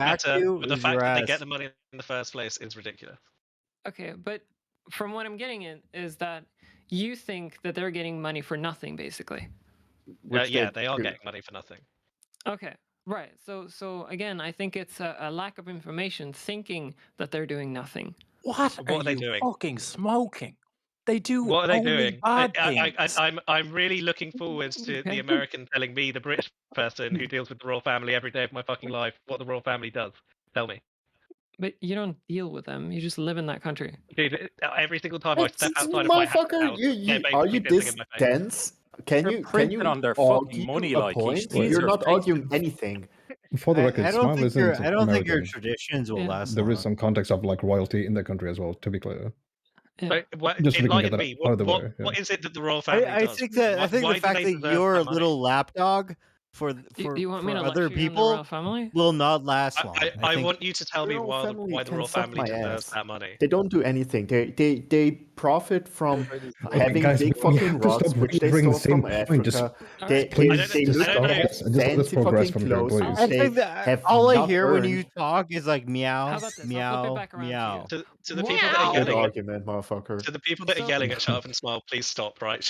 Back matter, you but the is fact your that they get ass. the money in the first place is ridiculous. Okay, but from what I'm getting at is that you think that they're getting money for nothing, basically. Which Yeah, they they are do. getting money for nothing. Okay, right. So again, I think it's a lack of information, thinking that they're doing nothing. What What are are they you doing? fucking smoking? They do What are they only doing? bad things. I'm really looking forward to the Okay. American telling me, the British person who deals with the royal family every day of my fucking life, what the royal family does. Tell me. But you don't deal with them. You just live in that country. Dude, every single time I step It's outside of my motherfucker, house, they're are basically you pissing in this my face. dense? Can They're you printing on their fucking argue money a like each point? these You're are not fake arguing things. anything. For the record, I don't Smile think isn't your American. traditions will Yeah. last There long. is some context of like royalty in the country as well, to be clear. Yeah. Just so we can get Enlighten that me. out of the way. What Yeah. is it that the royal family I does? think that I think Why the do fact they that deserve you're a that money? little lapdog for You want me to other lecture you on the royal people family? will not last long. I think want you to tell me Royal why family the can royal suck family my deserves ass. that money. They don't do anything. They profit from Okay, having guys, big we fucking have to rocks, stop which they reiterating the stole same from point. Just Africa. Alright. please, They just live I don't stop know. in us and just let us fancy progress fucking from here, clothes, please. which I they think that have all I not hear when earned. you talk is like meow, How about this? I'll flip it meow, back around meow. to you. To the What people would that they are have Good to yelling, argument, motherfucker. to the people that are So- yelling at Shut Up and Smile, please stop. Right?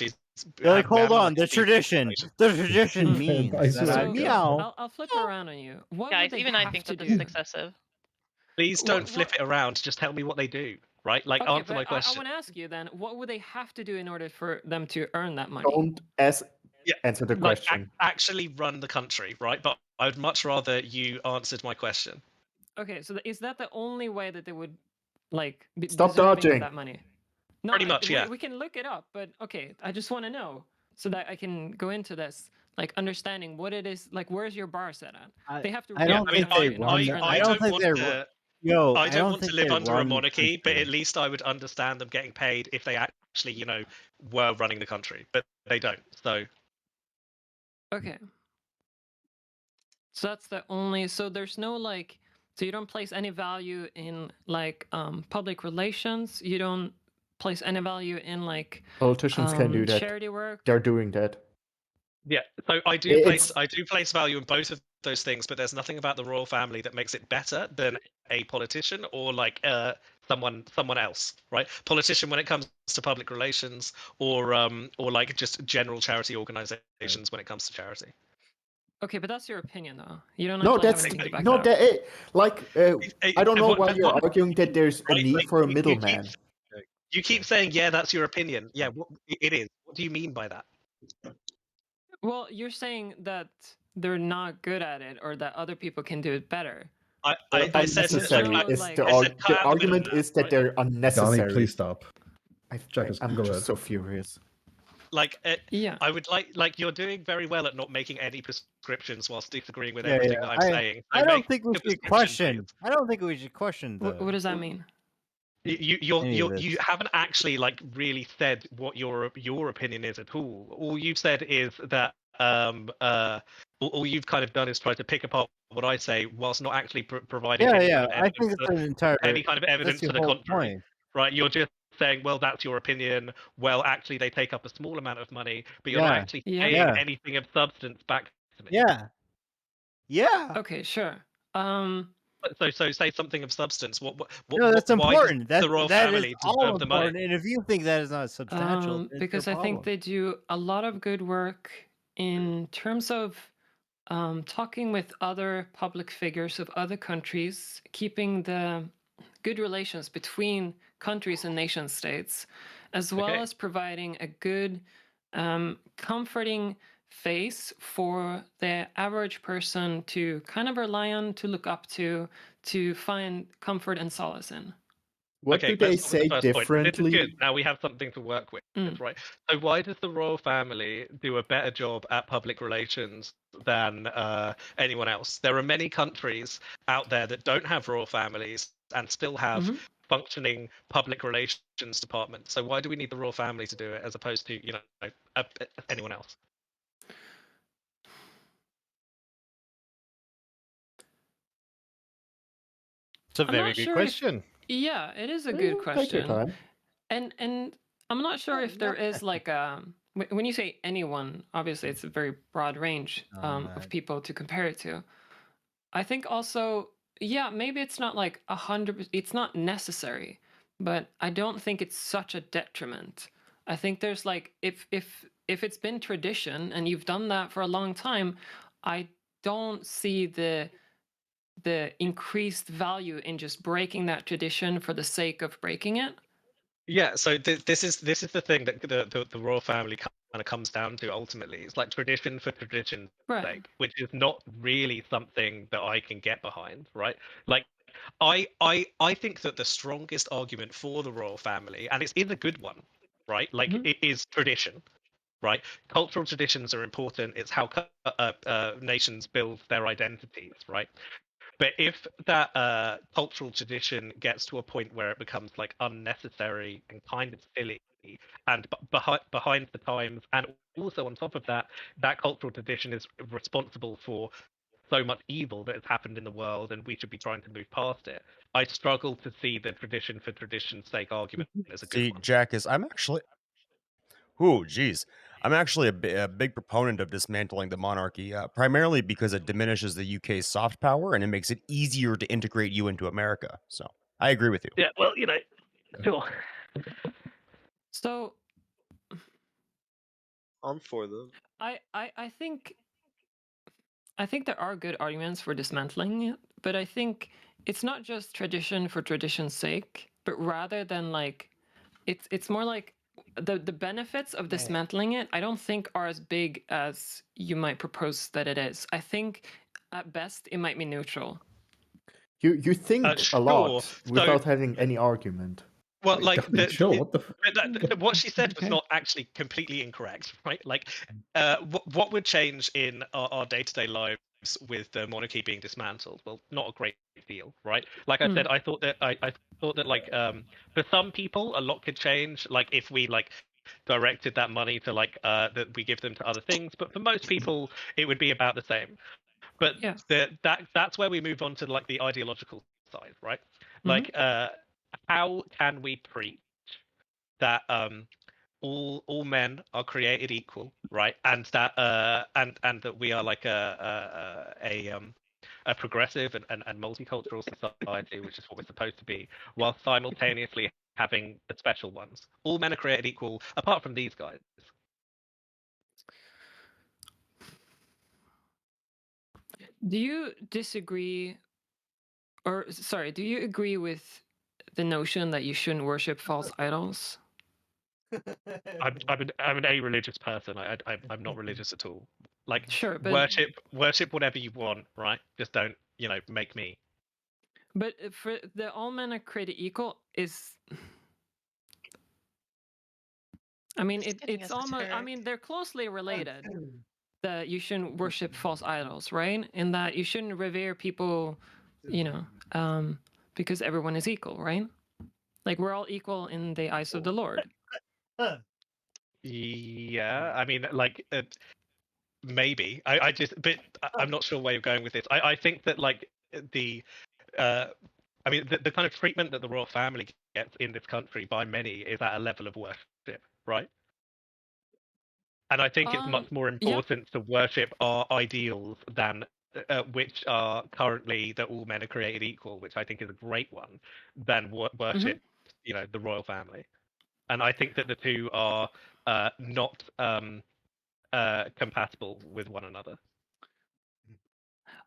They're like, we're hold having, on, like, the a decent tradition. conversation. The tradition Mm. means I that swear I to God. meow. I'll flip it around on you. What Guys, would they even I have think to that this do? is excessive. Please don't What- flip it around. Just tell me what they do. Right? Like, Okay, answer my but I question. want to ask you then, what would they have to do in order for them to earn that money? Don't Yeah, answer the like, question. actually run the country, right? But I would much rather you answered my question. Okay, so is that the only way that they would like be Stop deserving of dodging. that money? No, Pretty much, yeah. We can look it up, but okay, I just want to know so that I can go into this, like understanding what it is. Like, where's your bar set at? They have to. I don't run the think country they in order run. to earn I that don't money. think they. Yo, I don't want to think live they under a run the monarchy, but country. at least I would understand them getting paid if they actually, were running the country. But they don't. So Okay. So that's the only. So there's no like. So you don't place any value in like public relations. You don't place any value in like Politicians can do that. charity work. They're doing that. yeah, so I do place value in both of those things, but there's nothing about the royal family that makes it better than a politician or like someone else, right? Politician when it comes to public relations, or like just general charity organizations when it comes to charity. Okay, but that's your opinion, though. You don't No, actually have that's anything to back no. that up. I don't know What- why what- you're what- arguing that there's a right, need like, for a you middleman. You keep saying, yeah, that's your opinion. Yeah, it is. What do you mean by that? Well, you're saying that they're not good at it, or that other people can do it better. I said Unnecessary. like, Is like- the, I ar- said cut the out the argument middleman, is that right? they're unnecessary. Donnie, please stop. Jack, I'm go just ahead. so furious. Like, Yeah. I would like you're doing very well at not making any prescriptions whilst disagreeing with Yeah, everything yeah. that I'm saying. I So don't make think we a should prescription, question. please. I don't think we should question the. What does that mean? You Any of you this. haven't actually like really said what your opinion is at all. All you've said is that all you've kind of done is try to pick apart what I say whilst not actually providing Yeah, any yeah. kind of I evidence think it's an entire. any kind of That's evidence your to the whole contrary. point. Right? You're just saying, well, that's your opinion. Well, actually, they take up a small amount of money, but you're not Yeah, actually yeah. saying Yeah. anything of substance back to me. Yeah. Yeah. Okay, sure. So say something of substance. What No, that's why does important. the royal That is family all deserve the money? important. And if you think that is not substantial, it's Because your I think problem. they do a lot of good work in terms of talking with other public figures of other countries, keeping the good relations between countries and nation states, as well Okay. as providing a good, comforting face for the average person to kind of rely on, to look up to find comfort and solace in. What Okay, do they let's start with say the first point. This is differently? good. Now we have something to work with, right? So why does the royal family do a better job at public relations than anyone else? There are many countries out there that don't have royal families and still have functioning public relations departments. So why do we need the royal family to do it as opposed to anyone else? It's a I'm very not good sure question. Yeah, it is a Take good your question. time. And I'm not sure if there is like when you say anyone, obviously it's a very broad range of people to compare it to. I think also yeah, maybe it's not like 100%. It's not necessary, but I don't think it's such a detriment. I think there's like if it's been tradition and you've done that for a long time, I don't see the increased value in just breaking that tradition for the sake of breaking it. Yeah, so this is the thing that the royal family kind of comes down to ultimately. It's like tradition for tradition's Right. sake, which is not really something that I can get behind, right? Like I think that the strongest argument for the royal family, and it's a good one, right? Like Mhm. it is tradition, right? Cultural traditions are important. It's how nations build their identities, right? But if that cultural tradition gets to a point where it becomes like unnecessary and kind of silly and behind the times, and also on top of that, that cultural tradition is responsible for so much evil that has happened in the world, and we should be trying to move past it. I struggle to see the tradition for tradition's sake argument as a good See, one. Jack, I'm actually, ooh, geez, I'm actually a big proponent of dismantling the monarchy, primarily because it diminishes the UK's soft power and it makes it easier to integrate you into America. So I agree with you. Yeah, well, sure. So I'm for them. I think there are good arguments for dismantling it, but I think it's not just tradition for tradition's sake, but rather than like it's more like the benefits of dismantling it I don't think are as big as you might propose that it is. I think at best it might be neutral. You think Sure. a lot So, without having any argument. well, Wait, like sure, what the? what she said was Okay. not actually completely incorrect, right? Like, what would change in our day-to-day lives with the monarchy being dismantled? Well, not a great deal, right? Like I said, I thought that I thought that like for some people a lot could change, like if we like directed that money to like that we give them to other things, but for most people it would be about the same. But Yeah. that's where we move on to like the ideological side, right? Mhm. Like how can we preach that all men are created equal, right? And that and that we are like a progressive and multicultural society, which is what we're supposed to be, while simultaneously having the special ones. All men are created equal, apart from these guys. Do you disagree, or sorry, do you agree with the notion that you shouldn't worship false idols? I'm an a-religious person. I'm not religious at all. Like Sure, but worship whatever you want, right? Just don't make me. but for the all men are created equal is I mean it's almost I mean they're closely related. That you shouldn't worship false idols, right? In that you shouldn't revere people, because everyone is equal, right? Like we're all equal in the eyes of the Lord. Yeah, I mean, like maybe. I just, but I'm not sure where you're going with this. I think that like the, I mean, the kind of treatment that the royal family gets in this country by many is at a level of worship, right? And I think it's much more Yeah. important to worship our ideals than which are currently that all men are created equal, which I think is a great one, than worship, the royal family. And I think that the two are not compatible with one another.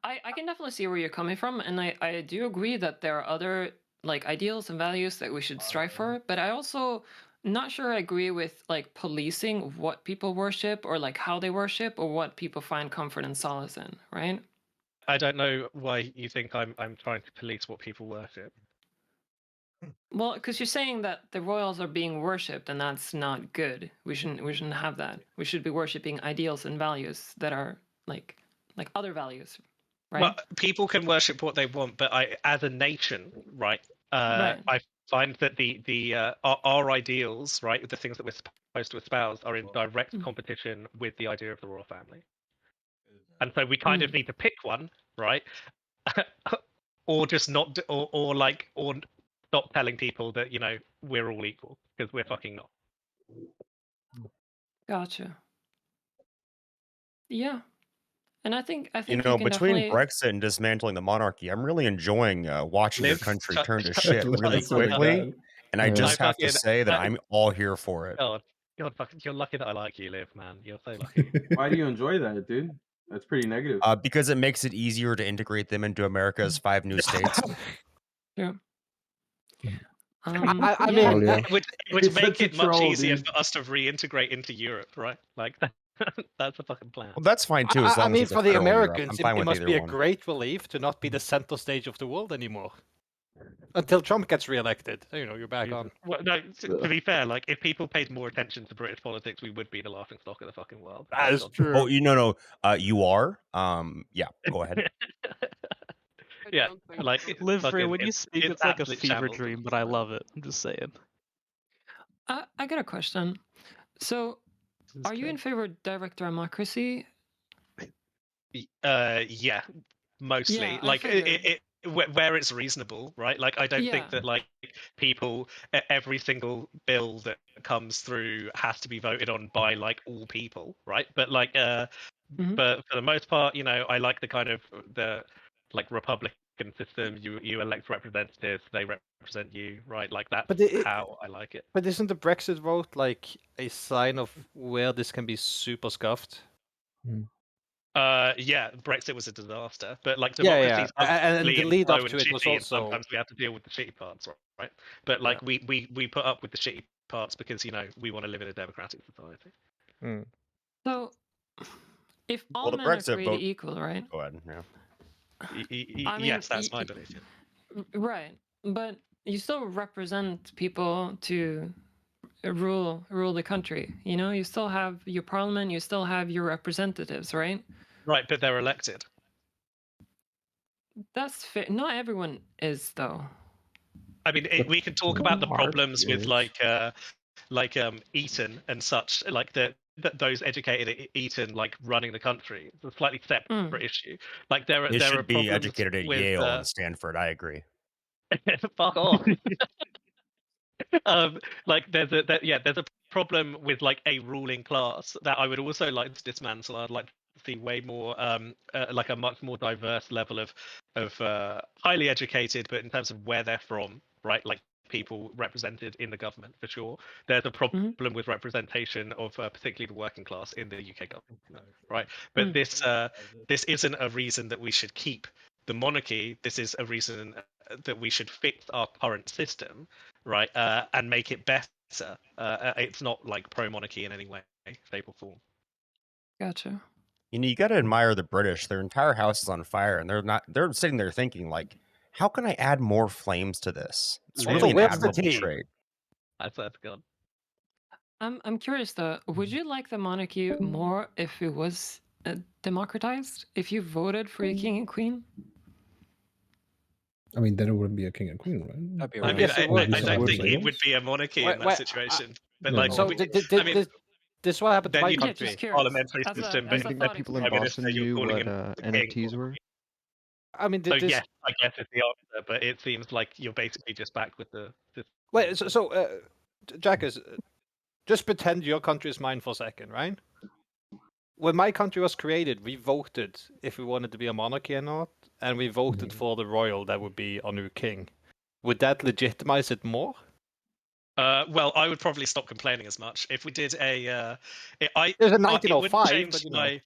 I can definitely see where you're coming from, and I do agree that there are other like ideals and values that we should strive for, but I also not sure I agree with like policing what people worship or like how they worship or what people find comfort and solace in, right? I don't know why you think I'm trying to police what people worship. Well, because you're saying that the royals are being worshipped, and that's not good. We shouldn't have that. We should be worshiping ideals and values that are like other values, right? Well, people can worship what they want, but as a nation, right? Right. I find that our ideals, right, the things that we're supposed to espouse, are in direct competition with the idea of the royal family, and so we kind of need to pick one, right? Or just not, or stop telling people that we're all equal, because we're fucking not. Gotcha. Yeah. And I think You you know, can between definitely. Brexit and dismantling the monarchy, I'm really enjoying watching your Live- country shut- turn to shut- shit Let's really say that. quickly. And I Yeah. just I have to fucking- say that I'm all here for it. God, fucking, you're lucky that I like you, Liv, man. You're so lucky. Why do you enjoy that, dude? That's pretty negative. Because it makes it easier to integrate them into America's 5 new states. Yeah. I yeah. mean, Yeah. It would You're make such a it much troll, easier dude. for us to reintegrate into Europe, right? Like that's the fucking plan. Well, that's fine too, as long I as mean, it's a for the federal Europe. Americans, I'm fine it with must either be a one. great relief to not be the center stage of the world anymore. Until Trump gets reelected, you're back on. Well, no, to be fair, like if people paid more attention to British politics, we would be the laughing stock of the fucking world. That is God. true. Oh, no. You are? Yeah, go ahead. Yeah, like Live free. fucking- When you speak, it's like a absolute fever shambles. dream, but I love it. I'm just saying. I got a question. So, are you in favor of direct democracy? Yeah, mostly. Yeah, I like figured. where it's reasonable, right? Like I don't Yeah. think that like people every single bill that comes through has to be voted on by like all people, right? But like Mhm. but for the most part, I like the kind of the like Republican system. You elect representatives, they represent you, right? Like that's But it- how I like it. But isn't the Brexit vote like a sign of where this can be super scuffed? Yeah, Brexit was a disaster, but like Yeah, democracy and the lead up to it was and also. sometimes we have to deal with the shitty parts, right? But like we put up with the shitty parts because we want to live in a democratic society. So, if all Well, the men are Brexit created vote- equal, right? Go ahead. Yeah. I mean, Yes, that's my belief. Yeah. Right, but you still represent people to rule the country. You still have your parliament, you still have your representatives, right? Right, but they're elected. That's fair. Not everyone is, though. I mean, we can talk about the Mark problems with is. like Eton and such, like those educated at Eton, like running the country. It's a slightly separate issue. Like there They are should be problems educated at with, Yale and Stanford. I agree. fuck off. Like there's a problem with like a ruling class that I would also like to dismantle. I'd like to see way more like a much more diverse level of highly educated, but in terms of where they're from, right? Like people represented in the government for sure. There's a problem with representation of particularly the working class in the UK government, right? But this isn't a reason that we should keep the monarchy. This is a reason that we should fix our current system, right, and make it better. It's not like pro-monarchy in any way, shape, or form. Gotcha. You got to admire the British. Their entire house is on fire, and they're sitting there thinking, like, how can I add more flames to this? It's Yeah. really an Where's the admirable tea? trait. That's good. I'm curious though. Would you like the monarchy more if it was democratized? If you voted for your king and queen? I mean, then it wouldn't be a king and queen, right? That'd be I right. mean, Yes, it would. I don't would think be. it would be a monarchy in that Wait, situation. But no, like, no. So we- I mean, this is what happened to then my you- Yeah, country. just curious. parliamentary As a- system, as but a you think thought that people in experiment. Boston You're knew calling what him the king NFTs or- were? I mean, So this. yes, I guess it's the answer, but it seems like you're basically just back with the Wait, so Jackus, just pretend your country is mine for a second, right? When my country was created, we voted if we wanted to be a monarchy or not, and we voted for the royal that would be our new king. Would that legitimize it more? well, I would probably stop complaining as much if we did a. There's a it wouldn't 1905, change but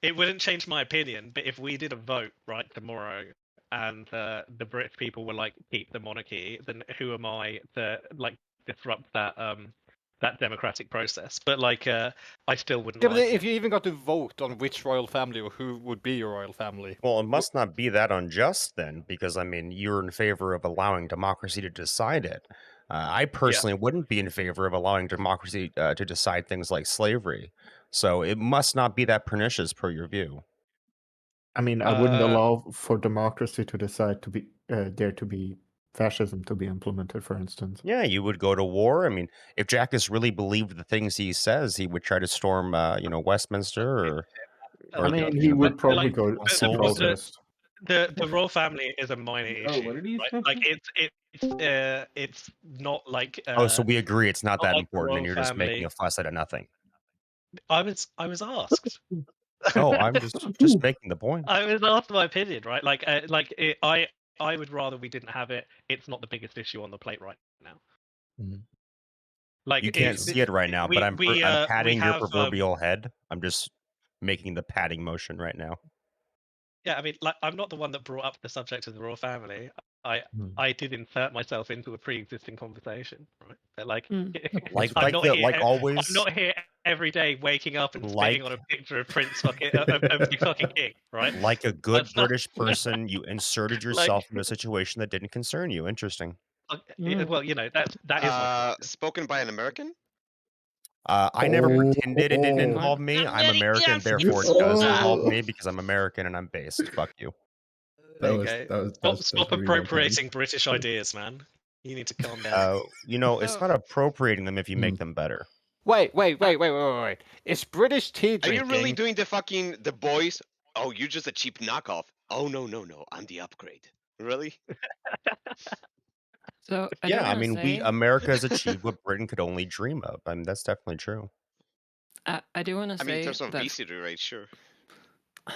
it wouldn't change my opinion. But if we did a vote right tomorrow, and the British people were like keep the monarchy, then who am I to like disrupt that that democratic process? But like, I still wouldn't. Yeah, but like if you even got to vote on which royal family or who would be your royal family, Well, it must not be that unjust then, because I mean, you're in favor of allowing democracy to decide it. I personally wouldn't be in favor of allowing democracy to decide things like slavery. So it must not be that pernicious, per your view. I mean, I wouldn't Uh, allow for democracy to decide to be there to be fascism to be implemented, for instance. Yeah, you would go to war. I mean, if Jackus really believed the things he says, he would try to storm, Westminster or I the- mean, he would but, probably like, go but- to but- protest. the royal family is a minor Oh, issue. what did he right? say? Like it's not like. Oh, so we agree it's not that like the important, and royal you're just making family. a fuss out of nothing. I was asked. Oh, I'm just making the point. I was asked my opinion, right? I would rather we didn't have it. It's not the biggest issue on the plate right now. Mhm. Like You can't see it right now, but I'm we patting your have, proverbial head. I'm just making the patting motion right now. Yeah, I mean, like, I'm not the one that brought up the subject of the royal family. I did insert myself into a pre-existing conversation, right? But, like, Like I'm not here. always. I'm not here every day waking up and Like- spitting on a picture of Prince fucking of the fucking king, right? Like a good That's not- British person, you inserted yourself in a situation that didn't concern you. Interesting. Well, you know that is my spoken by an American. I never pretended it didn't involve me. I'm American, therefore it does involve me because I'm American and I'm based. Fuck you. There you go. Stop really appropriating British ideas, man. You need to calm down. You know, it's not appropriating them if you make them better. Wait. It's British tea Are drinking. you really doing the boys? Oh, you're just a cheap knockoff. Oh no, I'm the upgrade. Really? So I Yeah, do I wanna mean, say, America has achieved what Britain could only dream of. I mean, that's definitely true. I do want to I mean, in say terms of that obesity rate, sure.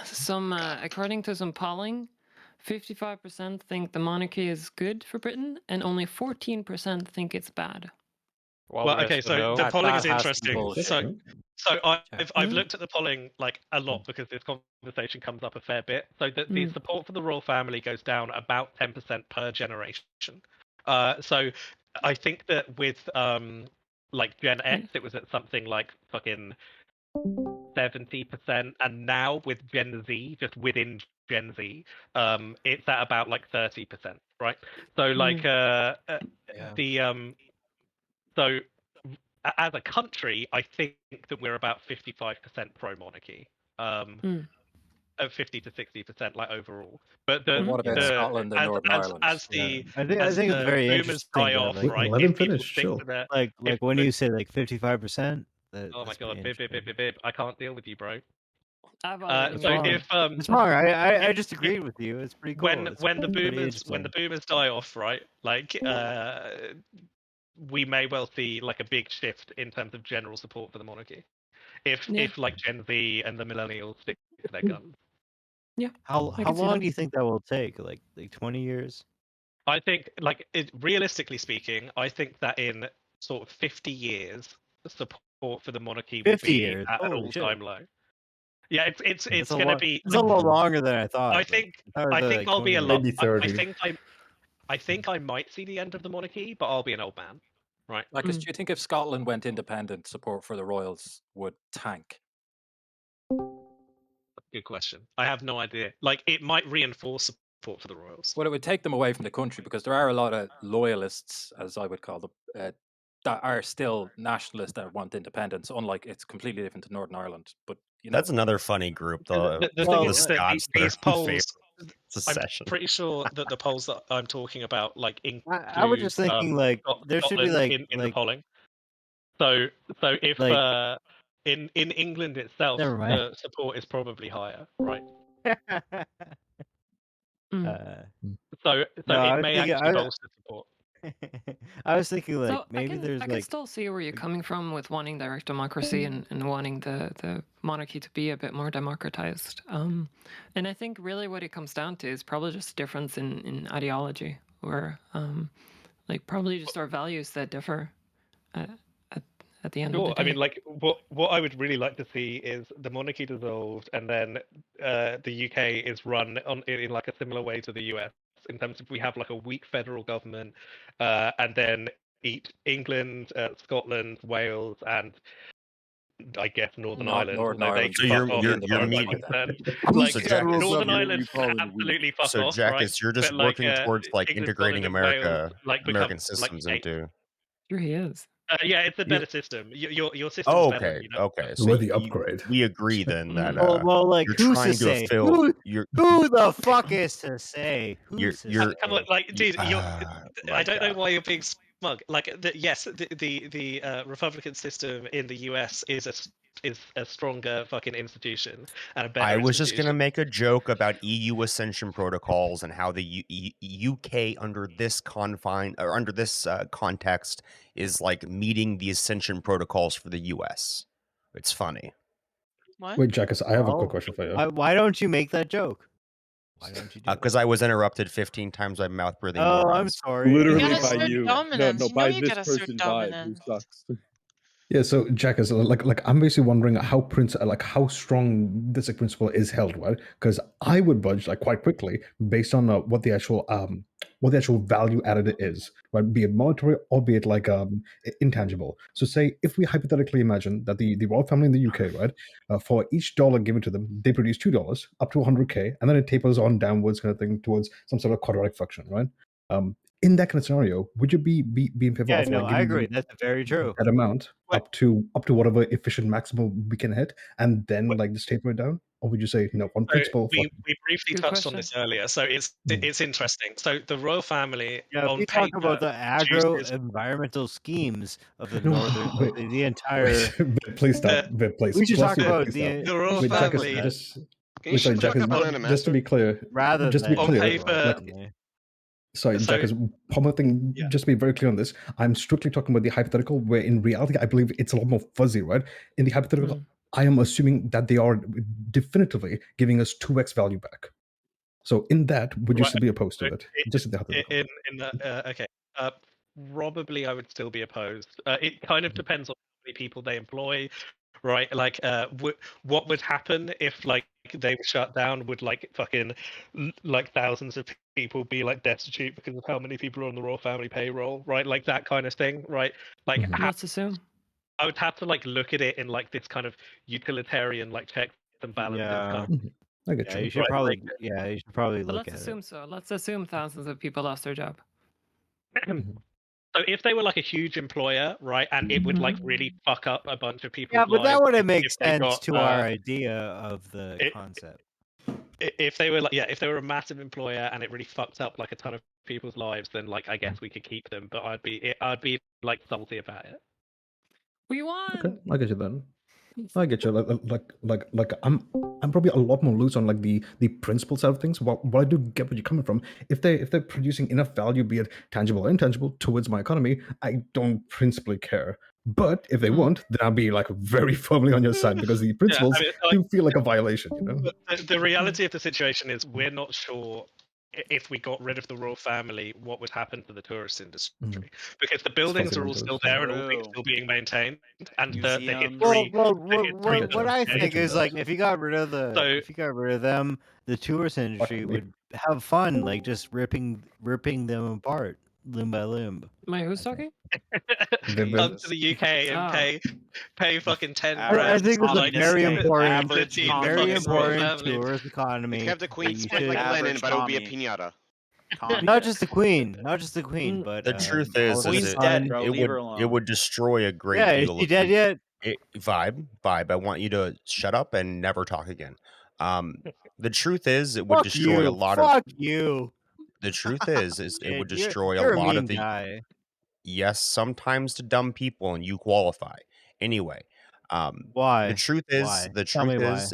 some, according to some polling, 55% think the monarchy is good for Britain, and only 14% think it's bad. Well, okay, so the polling is interesting. So I've Yeah. looked at the polling like a lot because this conversation comes up a fair bit. So the support for the royal family goes down about 10% per generation. So I think that with like Gen X, it was at something like fucking 70%, and now with Gen Z, just within Gen Z, it's at about like 30%, right? So like so as a country, I think that we're about 55% pro-monarchy, 50 to 60%, like overall. But what about Scotland and Northern Ireland? As the I think it's very boomers interesting. die That, off, like, right? let him if people finish, think chill. that like if when the- you say like 55%. Oh my god, bib, I can't deal with you, bro. I've So already if It's wrong. I just agreed with you. It's pretty cool. when the pretty boomers die off, right? Like we may well see like a big shift in terms of general support for the monarchy. If like Gen Z and the millennials stick to their guns. Yeah. How can see long that. do you think that will take? Like 20 years? I think, like, realistically speaking, I think that in sort of 50 years, the support for the monarchy will 50 be years? at an Holy shit. all-time low. Yeah, it's That's a going to lot- be. It's a little longer than I thought. I Like, think thought it was, like, I'll be a 20 lot. Maybe I think I might see the end of the monarchy, but I'll be an old man, right? Like, do you think if Scotland went independent, support for the royals would tank? Good question. I have no idea. Like, it might reinforce support for the royals. Well, it would take them away from the country because there are a lot of loyalists, as I would call them, that are still nationalists that want independence. Unlike it's completely different to Northern Ireland, but you know That's another funny group, though. The thing is that Scots these that are polls, in favor of secession. I'm pretty sure that the polls that I'm talking about, like, include I was just thinking, like, there should be, Scotland like- in like- the polling. So if Like- in England itself, Never mind. the support is probably higher, right? So No, it may actually bolster support. I was thinking, like, So maybe there's I can like still see where you're coming from with wanting direct democracy and wanting the monarchy to be a bit more democratized. And I think really what it comes down to is probably just a difference in ideology, or like probably just our values that differ at the end of the Sure. day. I mean, like, what I would really like to see is the monarchy dissolved, and then the UK is run in like a similar way to the US, in terms of we have like a weak federal government, and then England, Scotland, Wales, and I guess Northern Ireland. Northern although Ireland. they So can fuck you're off as far as I'm meaning- concerned. So Like, Jack- Northern Ireland can absolutely fuck So off. Jack, right? you're just But, like, working towards like England, integrating Scotland, and America, Wales, like, American become, like, systems states. into. Sure he is. Yeah, it's a better system. Your system's Oh, better. okay, You know? okay. So we're the upgrade. We agree then that well, like, you're who's trying to to say? fill. Who the fuck is to say? Who's to you're- say? Come on, like, dude, I my don't know God. why you're being smug. Like, yes, the Republican system in the US is a stronger fucking institution and a better. I was just gonna institution. make a joke about EU accession protocols and how the UK under this confine or under this context is like meeting the accession protocols for the US. It's funny. What? Wait, Jackus, I have a quick Oh, question for you. why don't you make that joke? Why don't you do it? Because I was interrupted 15 times by mouth breathing Oh, I'm morons. sorry. You Literally gotta by assert you. dominance. No, You know by you this gotta assert person Vibe, who dominance. sucks. Yeah, so Jackus, like I'm basically wondering how strong this principle is held, right? Because I would budge like quite quickly based on what the actual value added is, right? Be it monetary or be it like intangible. So say if we hypothetically imagine that the royal family in the UK, right, for each dollar given to them, they produce $2 up to 100K, and then it tapers on downwards kind of thing towards some sort of quadratic function, right? In that kind of scenario, would you be in favor Yeah, of no, like I giving agree. them That's very true. that amount up to whatever efficient maximum we can hit, and then like just taper it down? Or would you say on So principle? we briefly Good touched on question. this earlier, so it's interesting. So the royal family Yeah, if on you talk paper about the produces agro-environmental schemes of the No, northern, wait, the entire. please stop, please. We should Plus, talk yeah, about please the stop. royal Wait, family. Jackus, just Can you wait, sorry, shut the fuck Jackus, up and let him just to answer? be clear, rather just to be than On clear, paper, like, sorry, So- Jackus, one more thing, Yeah. just to be very clear on this. I'm strictly talking about the hypothetical, where in reality, I believe it's a lot more fuzzy, right? In the hypothetical, I am assuming that they are definitively giving us 2x value back. So in that, would you Right, still be opposed to it? Just in the hypothetical. in the okay, probably I would still be opposed. It kind of depends on how many people they employ, right? Like, what would happen if like they were shut down? Would like fucking like thousands of people be like destitute because of how many people are on the royal family payroll, right? Like that kind of thing, right? Like, Let's assume. I would have to like look at it in like this kind of utilitarian like checks and balances kind of. I get Yeah, you. you should Right, probably. Yeah, you should probably But look let's at assume it. so. Let's assume thousands of people lost their job. So if they were like a huge employer, right, and it would like really fuck up a bunch of people's Yeah, but that lives wouldn't if make they sense got, to our idea of the it- concept. if they were like, yeah, if they were a massive employer and it really fucked up like a ton of people's lives, then like I guess we could keep them, but I'd be like salty about it. We won. Okay, I get you then. I get you. Like I'm probably a lot more loose on like the principle side of things. While I do get where you're coming from, if they're producing enough value, be it tangible or intangible, towards my economy, I don't principally care. But if they won't, then I'll be like very firmly on your side, because the principles do feel like a violation, you know? The reality of the situation is we're not sure if we got rid of the royal family, what would happen to the tourist industry? Because the buildings are all still there and all things still being maintained, and the history. What I think is like if you got rid of them, the tourist industry would have fun, like just ripping them apart limb by limb. Who's talking? Come to the UK and pay fucking 10 I grand. think it's a like, very important, average very fucking royal important family. tourist economy. They could have the that queen you spit should- like Lenin, but it would be a pinata. Not just the queen, but The truth is all the that sun- it would destroy a great Yeah, is deal she of dead yet? Vibe. I want you to shut up and never talk again. The truth is it would Fuck destroy you. a lot Fuck of you. The truth is it would destroy you're a lot mean of the guy. Yes, sometimes to dumb people, and you qualify. Anyway, Why? the truth is Why? the Tell truth me is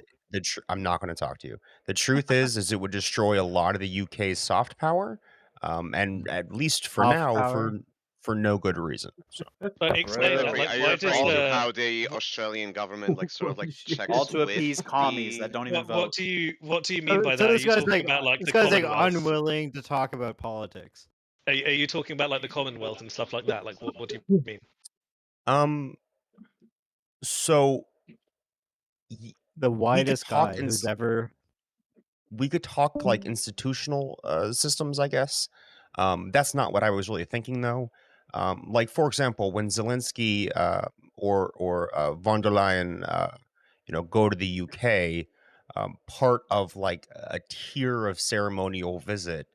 I'm not going to talk to you. The truth is it would destroy a lot of the UK's soft power, and at least for Soft now power? for no good reason. So. But explain that. Are Like, you why referring does to how the Australian government like sort of like checks All to with appease commies that don't even what vote. do you mean by So that? Are this you guy's talking like about like this the guy's like Commonwealth? unwilling to talk about politics. Are you talking about like the Commonwealth and stuff like that? Like, what do you mean? So The widest guy who's ever. We could talk like institutional systems, I guess. That's not what I was really thinking, though. Like, for example, when Zelensky or von der Leyen, go to the UK, part of like a tier of ceremonial visit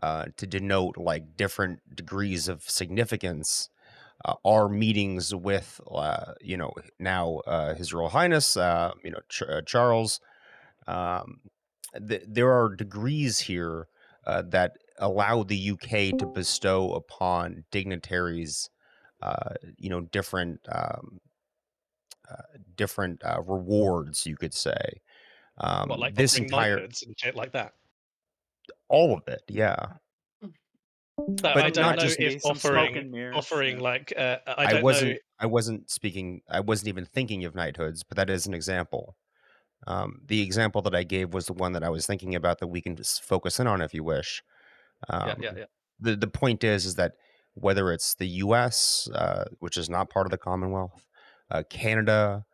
to denote like different degrees of significance are meetings with, now His Royal Highness, Charles. There are degrees here that allow the UK to bestow upon dignitaries, different rewards, you could say. What, like this offering entire knighthoods and shit like that? all of it, yeah. So I don't know if offering like I don't know. I wasn't even thinking of knighthoods, but that is an example. The example that I gave was the one that I was thinking about that we can just focus in on if you wish. Yeah. The point is that whether it's the U.S., which is not part of the Commonwealth, Canada,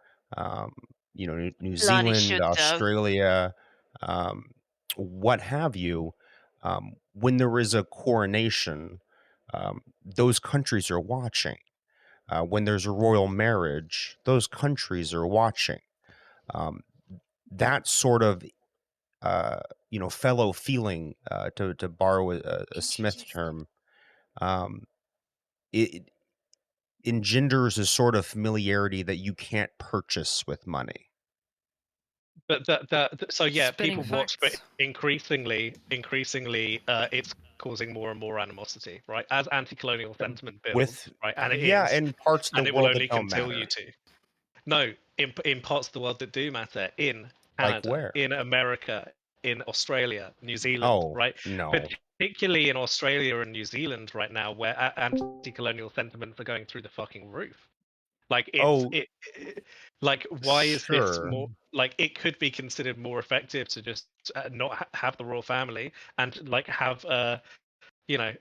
New Zealand, Australia, what have you, when there is a coronation, those countries are watching. When there's a royal marriage, those countries are watching. That sort of fellow feeling, to borrow a Smith term, it engenders a sort of familiarity that you can't purchase with money. But so yeah, Spitting people watch, but facts. increasingly, it's causing more and more animosity, right? As anti-colonial sentiment builds, With right? And it yeah, is, and parts of and the it will world that only don't continue matter. to. No, in parts of the world that do matter, in Like Canada, where? in America, in Australia, New Zealand, Oh, right? no. Particularly in Australia and New Zealand right now, where anti-colonial sentiments are going through the fucking roof. Like like why is this sure. more like it could be considered more effective to just not have the royal family and like have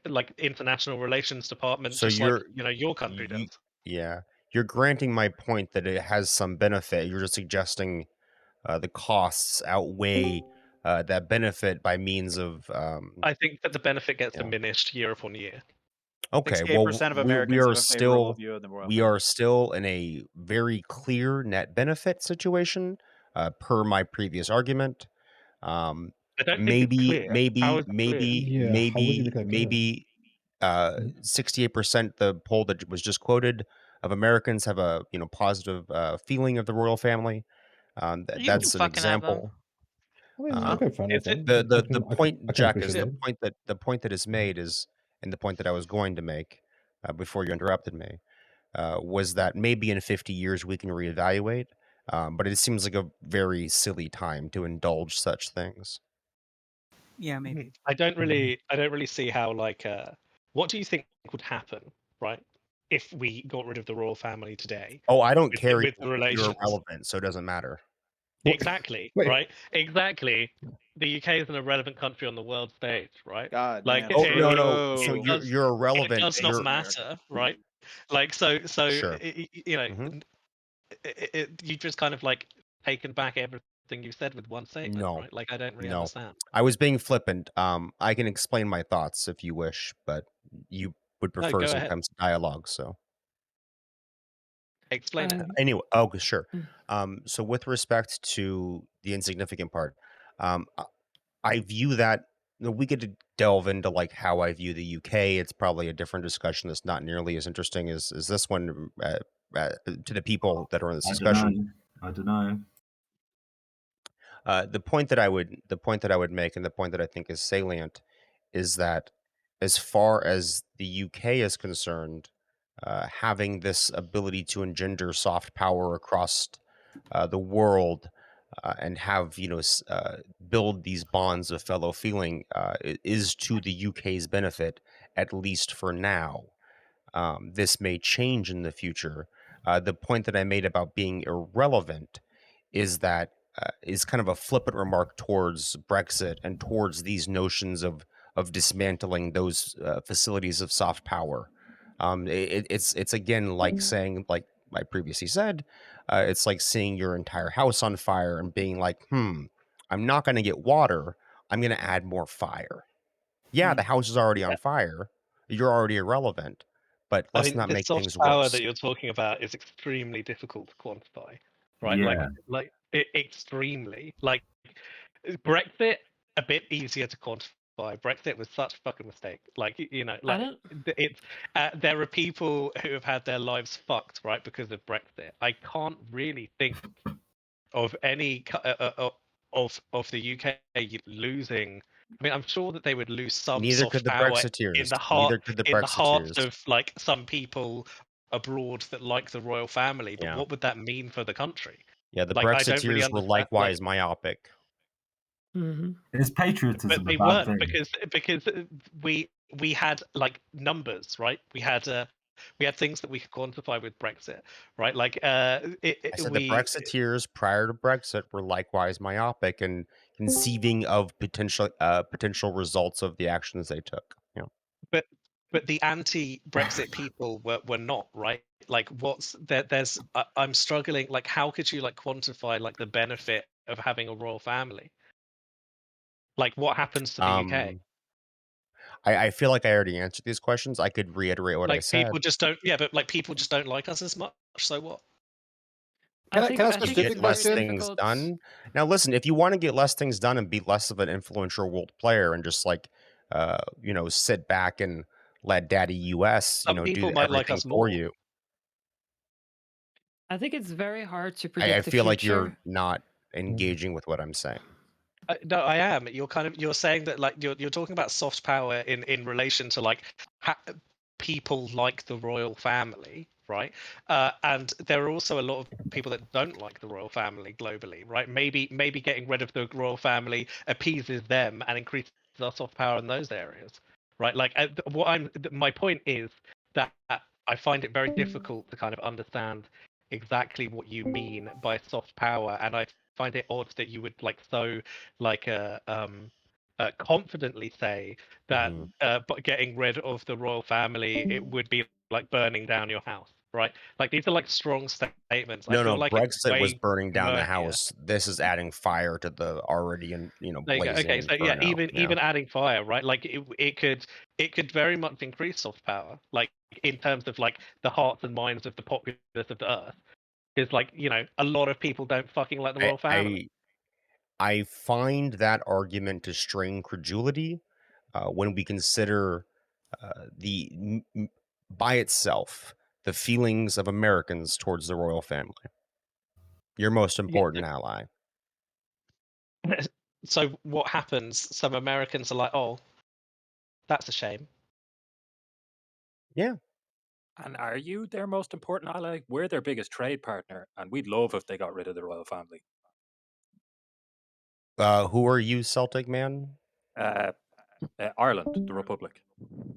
like international relations department, So just like your country does. Yeah, you're granting my point that it has some benefit. You're just suggesting the costs outweigh that benefit by means of. I think that the benefit gets diminished year upon year. Okay, well, 68% of we Americans are have a favorable still view of the royal we family. are still in a very clear net benefit situation, per my previous argument. I don't think it's Maybe, clear. How is it clear? Yeah, how would you make that clear? maybe 68%, the poll that was just quoted, of Americans have a positive feeling of the royal family. That's an example. I mean, I'm quite fine with that. The point, I can Jack, is appreciate it. the point that is made is, and the point that I was going to make before you interrupted me, was that maybe in 50 years we can reevaluate, but it seems like a very silly time to indulge such things. Yeah, maybe. I don't really see how what do you think would happen, right, if we got rid of the royal family today? Oh, I don't care. With the You're relations. irrelevant, so it doesn't matter. Exactly. Wait. Right. Exactly. The UK is an irrelevant country on the world stage, right? God, like, man. Oh no! So it you're irrelevant. It does not matter, right? Like so. Sure. You just kind of like taken back everything you said with one statement, No. right? Like I don't really No. understand. I was being flippant. I can explain my thoughts if you wish, but you would No, prefer go some ahead. kind of dialogue, so. Explain it. Anyway, sure. So with respect to the insignificant part, I view that we could delve into like how I view the UK. It's probably a different discussion that's not nearly as interesting as this one to the people that are in this discussion. I don't know. The point that I would make, and the point that I think is salient, is that as far as the UK is concerned, having this ability to engender soft power across the world, and have build these bonds of fellow feeling, is to the UK's benefit, at least for now. This may change in the future. The point that I made about being irrelevant is that is kind of a flippant remark towards Brexit and towards these notions of dismantling those facilities of soft power. It's again like saying, like I previously said, it's like seeing your entire house on fire and being like, I'm not going to get water. I'm going to add more fire. Yeah, the house is already on fire. You're already irrelevant. But I let's mean, not the make soft things power worse. that you're talking about is extremely difficult to quantify, right? Yeah. Extremely. Like Brexit, a bit easier to quantify. Brexit was such a fucking mistake. Like it's there are people who have had their lives fucked, right, because of Brexit. I can't really think of any of the UK losing. I mean, I'm sure that they would lose some Neither soft could the power Brexiteers. in the Neither heart could the in the hearts Brexiteers. of like some people abroad that like the royal family. But what would that mean for the country? Yeah, the Like, I don't really Brexiteers were understand, likewise myopic. Is patriotism But a they bad weren't thing? because we had like numbers, right? We had We had things that we could quantify with Brexit, right? Like, I said the Brexiteers prior to Brexit were likewise myopic and conceiving of potential results of the actions they took. You know. But the anti-Brexit people were not, right? Like, I'm struggling. Like, how could you like quantify like the benefit of having a royal family? Like, what happens to the UK? I feel like I already answered these questions. I could reiterate what I said. People just don't. Yeah, but like people just don't like us as much. So what? Can I get less things done? Now, listen, if you want to get less things done and be less of an influential world player and just like, sit back and let Daddy US, do everything for you. I think it's very hard to predict. I feel like you're not engaging with what I'm saying. No, I am. You're saying that like you're talking about soft power in relation to like people like the royal family, right? And there are also a lot of people that don't like the royal family globally, right? Maybe getting rid of the royal family appeases them and increases our soft power in those areas, right? Like my point is that I find it very difficult to kind of understand exactly what you mean by soft power, and I find it odd that you would like so like confidently say that but getting rid of the royal family it would be like burning down your house, right? Like these are like strong statements. No, like Brexit was burning down the house. This is adding fire to the already blazing. Okay, so even adding fire, right? Like it could very much increase soft power, like in terms of like the hearts and minds of the populace of the earth. Because, like, a lot of people don't fucking like the royal family. I find that argument to strain credulity when we consider by itself the feelings of Americans towards the royal family. Your most important ally. So what happens? Some Americans are like, "Oh, that's a shame." Yeah. And are you their most important ally? We're their biggest trade partner, and we'd love if they got rid of the royal family. Who are you, Celtic man? Ireland, the Republic.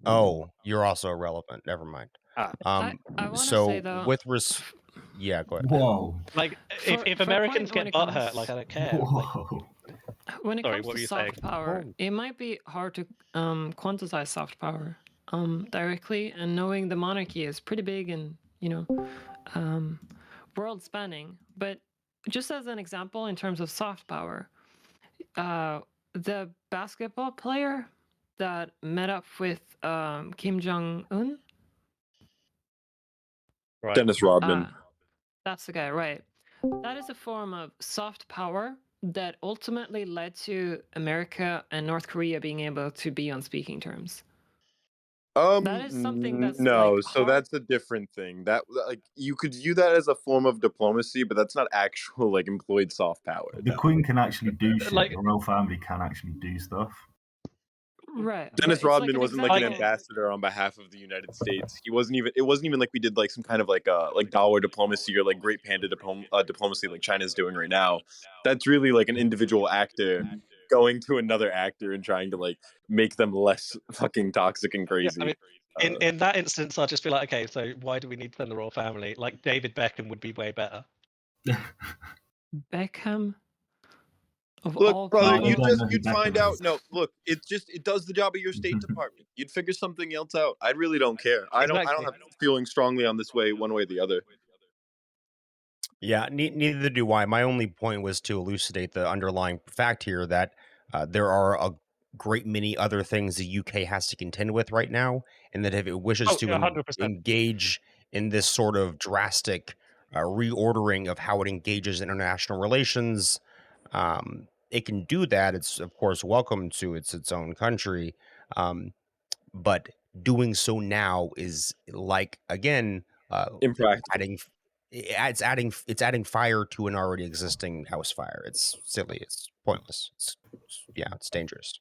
Oh, you're also irrelevant. Never mind. I want to so say though, yeah, go ahead. Whoa. Like if Americans get butthurt, like I don't care. Whoa. When it Sorry, comes what were to you soft saying? power, it might be hard to quantify soft power directly, and knowing the monarchy is pretty big and world spanning. But just as an example, in terms of soft power, the basketball player that met up with Kim Jong-un, Right. Dennis Rodman. That's the guy, right? That is a form of soft power that ultimately led to America and North Korea being able to be on speaking terms. That is something that's no, like, so that's a different thing. That like you could view that as a form of diplomacy, but that's not actual like employed soft power. The Queen can actually do shit. Like- The royal family can actually do stuff. right. Dennis but it's Rodman an wasn't like an example- ambassador on behalf of the United States. He wasn't even. It wasn't even like we did like some kind of like dollar diplomacy or like Great Panda diplomacy like China's doing right now. That's really like an individual actor going to another actor and trying to like make them less fucking toxic and crazy. I mean, in that instance, I'll just be like, okay, so why do we need to send the royal family? Like David Beckham would be way better. Beckham. Of all Look, brother, people- you'd find out. No, look, it does the job of your State Department. You'd figure something else out. I really don't care. I don't have feeling strongly on this way, one way or the other. Yeah, neither do I. My only point was to elucidate the underlying fact here that there are a great many other things the UK has to contend with right now, and that if it wishes to 100%. engage in this sort of drastic reordering of how it engages in international relations, it can do that. It's of course welcome to its own country, but doing so now is like again impractical. It's adding fire to an already existing house fire. It's silly. It's pointless. It's dangerous.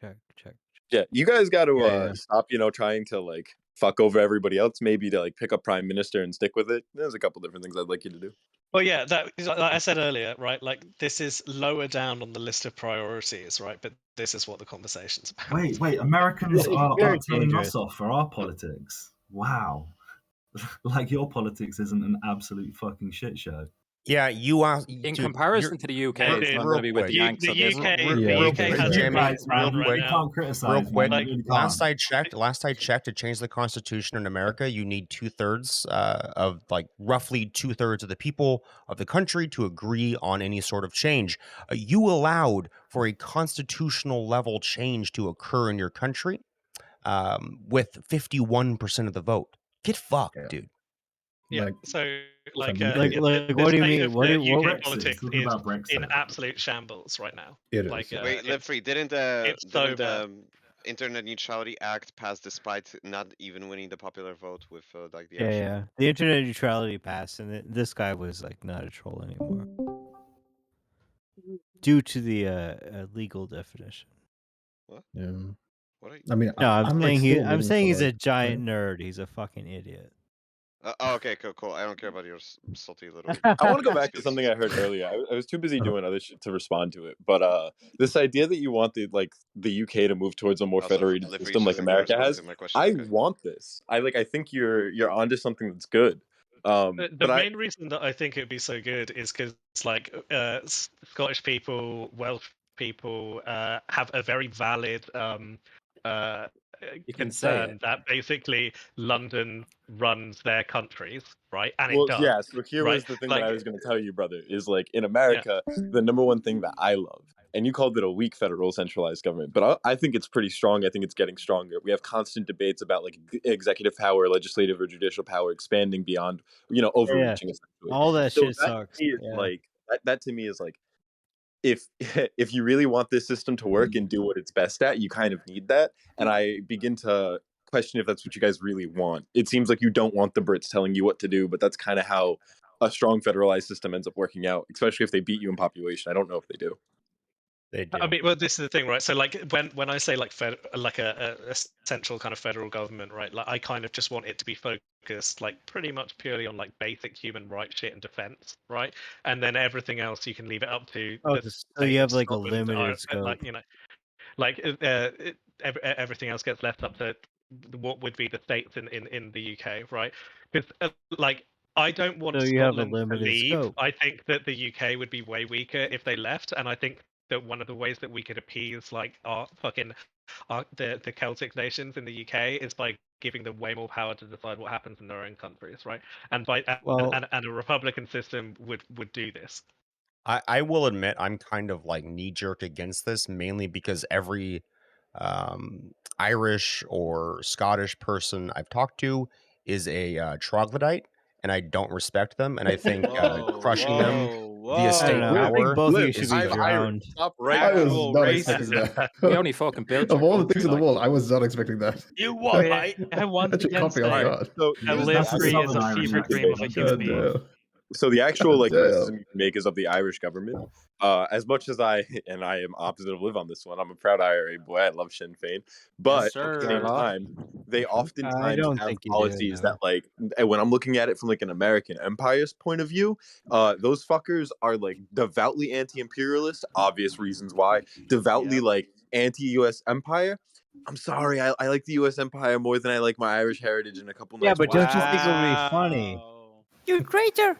Check. Yeah, you guys got to stop. Trying to like fuck over everybody else. Maybe to like pick up prime minister and stick with it. There's a couple different things I'd like you to do. Well, yeah, that like I said earlier, right? Like this is lower down on the list of priorities, right? But this is what the conversation's about. Wait, Americans are very telling dangerous. us off for our politics. wow, like your politics isn't an absolute fucking shit show. Yeah, you are. In comparison to the UK, it's not going to be with the Yanks. The UK, real UK quick, has Jimmy, real real quick, can't criticize. real quick. Man, you really Last can't. I checked, to change the Constitution in America, you need 2/3 of like roughly 2/3 of the people of the country to agree on any sort of change. You allowed for a constitutional level change to occur in your country with 51% of the vote. Get fucked, dude. Yeah. Like, So, Like, the what do you state mean? of What the do you- UK Brexit, politics talking is about Brexit. in absolute shambles right now. It is, Like, yeah. Wait, it's- Live didn't it's so didn't bad. Internet Neutrality Act pass despite not even winning the popular vote with like the Yeah, actual- yeah. The internet neutrality passed, and this guy was like not a troll anymore, due to the legal definition. Yeah. What are you... I mean, No, I'm like, saying still I'm waiting saying for, he's a like, giant nerd. He's a fucking idiot. okay, cool. I don't care about your salty little. I want to go back to something I heard earlier. I was too busy doing other shit to respond to it. But this idea that you want the UK to move towards a more Also, federated Livery system like doesn't America respond has, to my question, I okay. want this. I think you're onto something that's good. The But main reason that I think it'd be so good is because, like, Scottish people, Welsh people have a very valid You can say concern that basically London runs their countries, right? And well, it does. yeah. So here right? was the thing Like, that I was going to tell you, brother, is like in America, the number one thing that I love, and you called it a weak federal centralized government, but I think it's pretty strong. I think it's getting stronger. We have constant debates about like executive power, legislative or judicial power expanding beyond, overreaching. Essentially, All that so shit that sucks. to me is Yeah. like that to me is like, if you really want this system to work and do what it's best at, you kind of need that. And I begin to question if that's what you guys really want. It seems like you don't want the Brits telling you what to do, but that's kind of how a strong federalized system ends up working out, especially if they beat you in population. I don't know if they do. They do. I mean, well, this is the thing, right? So, like, when I say like a central kind of federal government, right? Like, I kind of just want it to be focused, like, pretty much purely on like basic human rights shit and defense, right? And then everything else you can leave it up to. Oh, the so you state have of like a Scotland, limited scope. like, everything else gets left up to what would be the states in the UK, right? Because like, I don't want So you have a Scotland to limited leave. scope. I think that the UK would be way weaker if they left, and I think that one of the ways that we could appease like the Celtic nations in the UK is by giving them way more power to decide what happens in their own countries, right? And and a republican system would do this. I will admit I'm kind of like knee jerk against this, mainly because every Irish or Scottish person I've talked to is a troglodyte, and I don't respect them. And I think crushing them via state I think power both of you is should be fair. drowned. Stop right I was now. not expecting that. We only fucking built Of your all the country, things in the like. world, I was not expecting that. You what? I once That should again caught me off say guard. So that here's Live the Free actual is a Southern fever Irish dream of a human God being. damn. So the actual like Damn. criticism you can make is of the Irish government. As much as I am opposite of Liv on this one, I'm a proud IRA boy. I love Sinn Féin, but at the same time, they oftentimes don't have think you do, policies no. that like. And when I'm looking at it from like an American empire's point of view, those fuckers are like devoutly anti-imperialist. Obvious reasons why. Devoutly like anti-U.S. empire. I'm sorry, I like the U.S. empire more than I like my Irish heritage and a couple. Yeah, nice but don't you white think it would be funny? You traitor!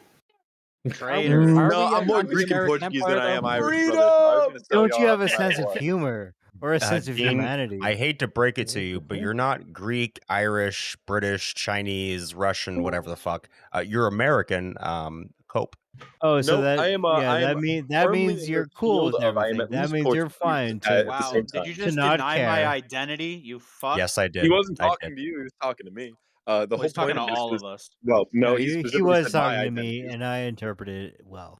Traitor. No, I'm more Greek and Portuguese than I am Irish, brother. So I was gonna tell Don't you y'all have a that sense of war. humor or a sense of Dean, humanity? I hate to break it to you, but you're not Greek, Irish, British, Chinese, Russian, whatever the fuck. You're American. Cope. Oh, so Nope, that I am, yeah, I am that firmly means in you're the cool with field of I am everything. at That least means you're Portuguese fine at the to same time. Did you to just not deny care. my identity? You fuck. Yes, I did. He wasn't I talking did. to you. He was talking to me. The Well, whole he's talking point to of this all was, of us. well, no, No, he he specifically was said my talking to me, identity. and I interpreted it well.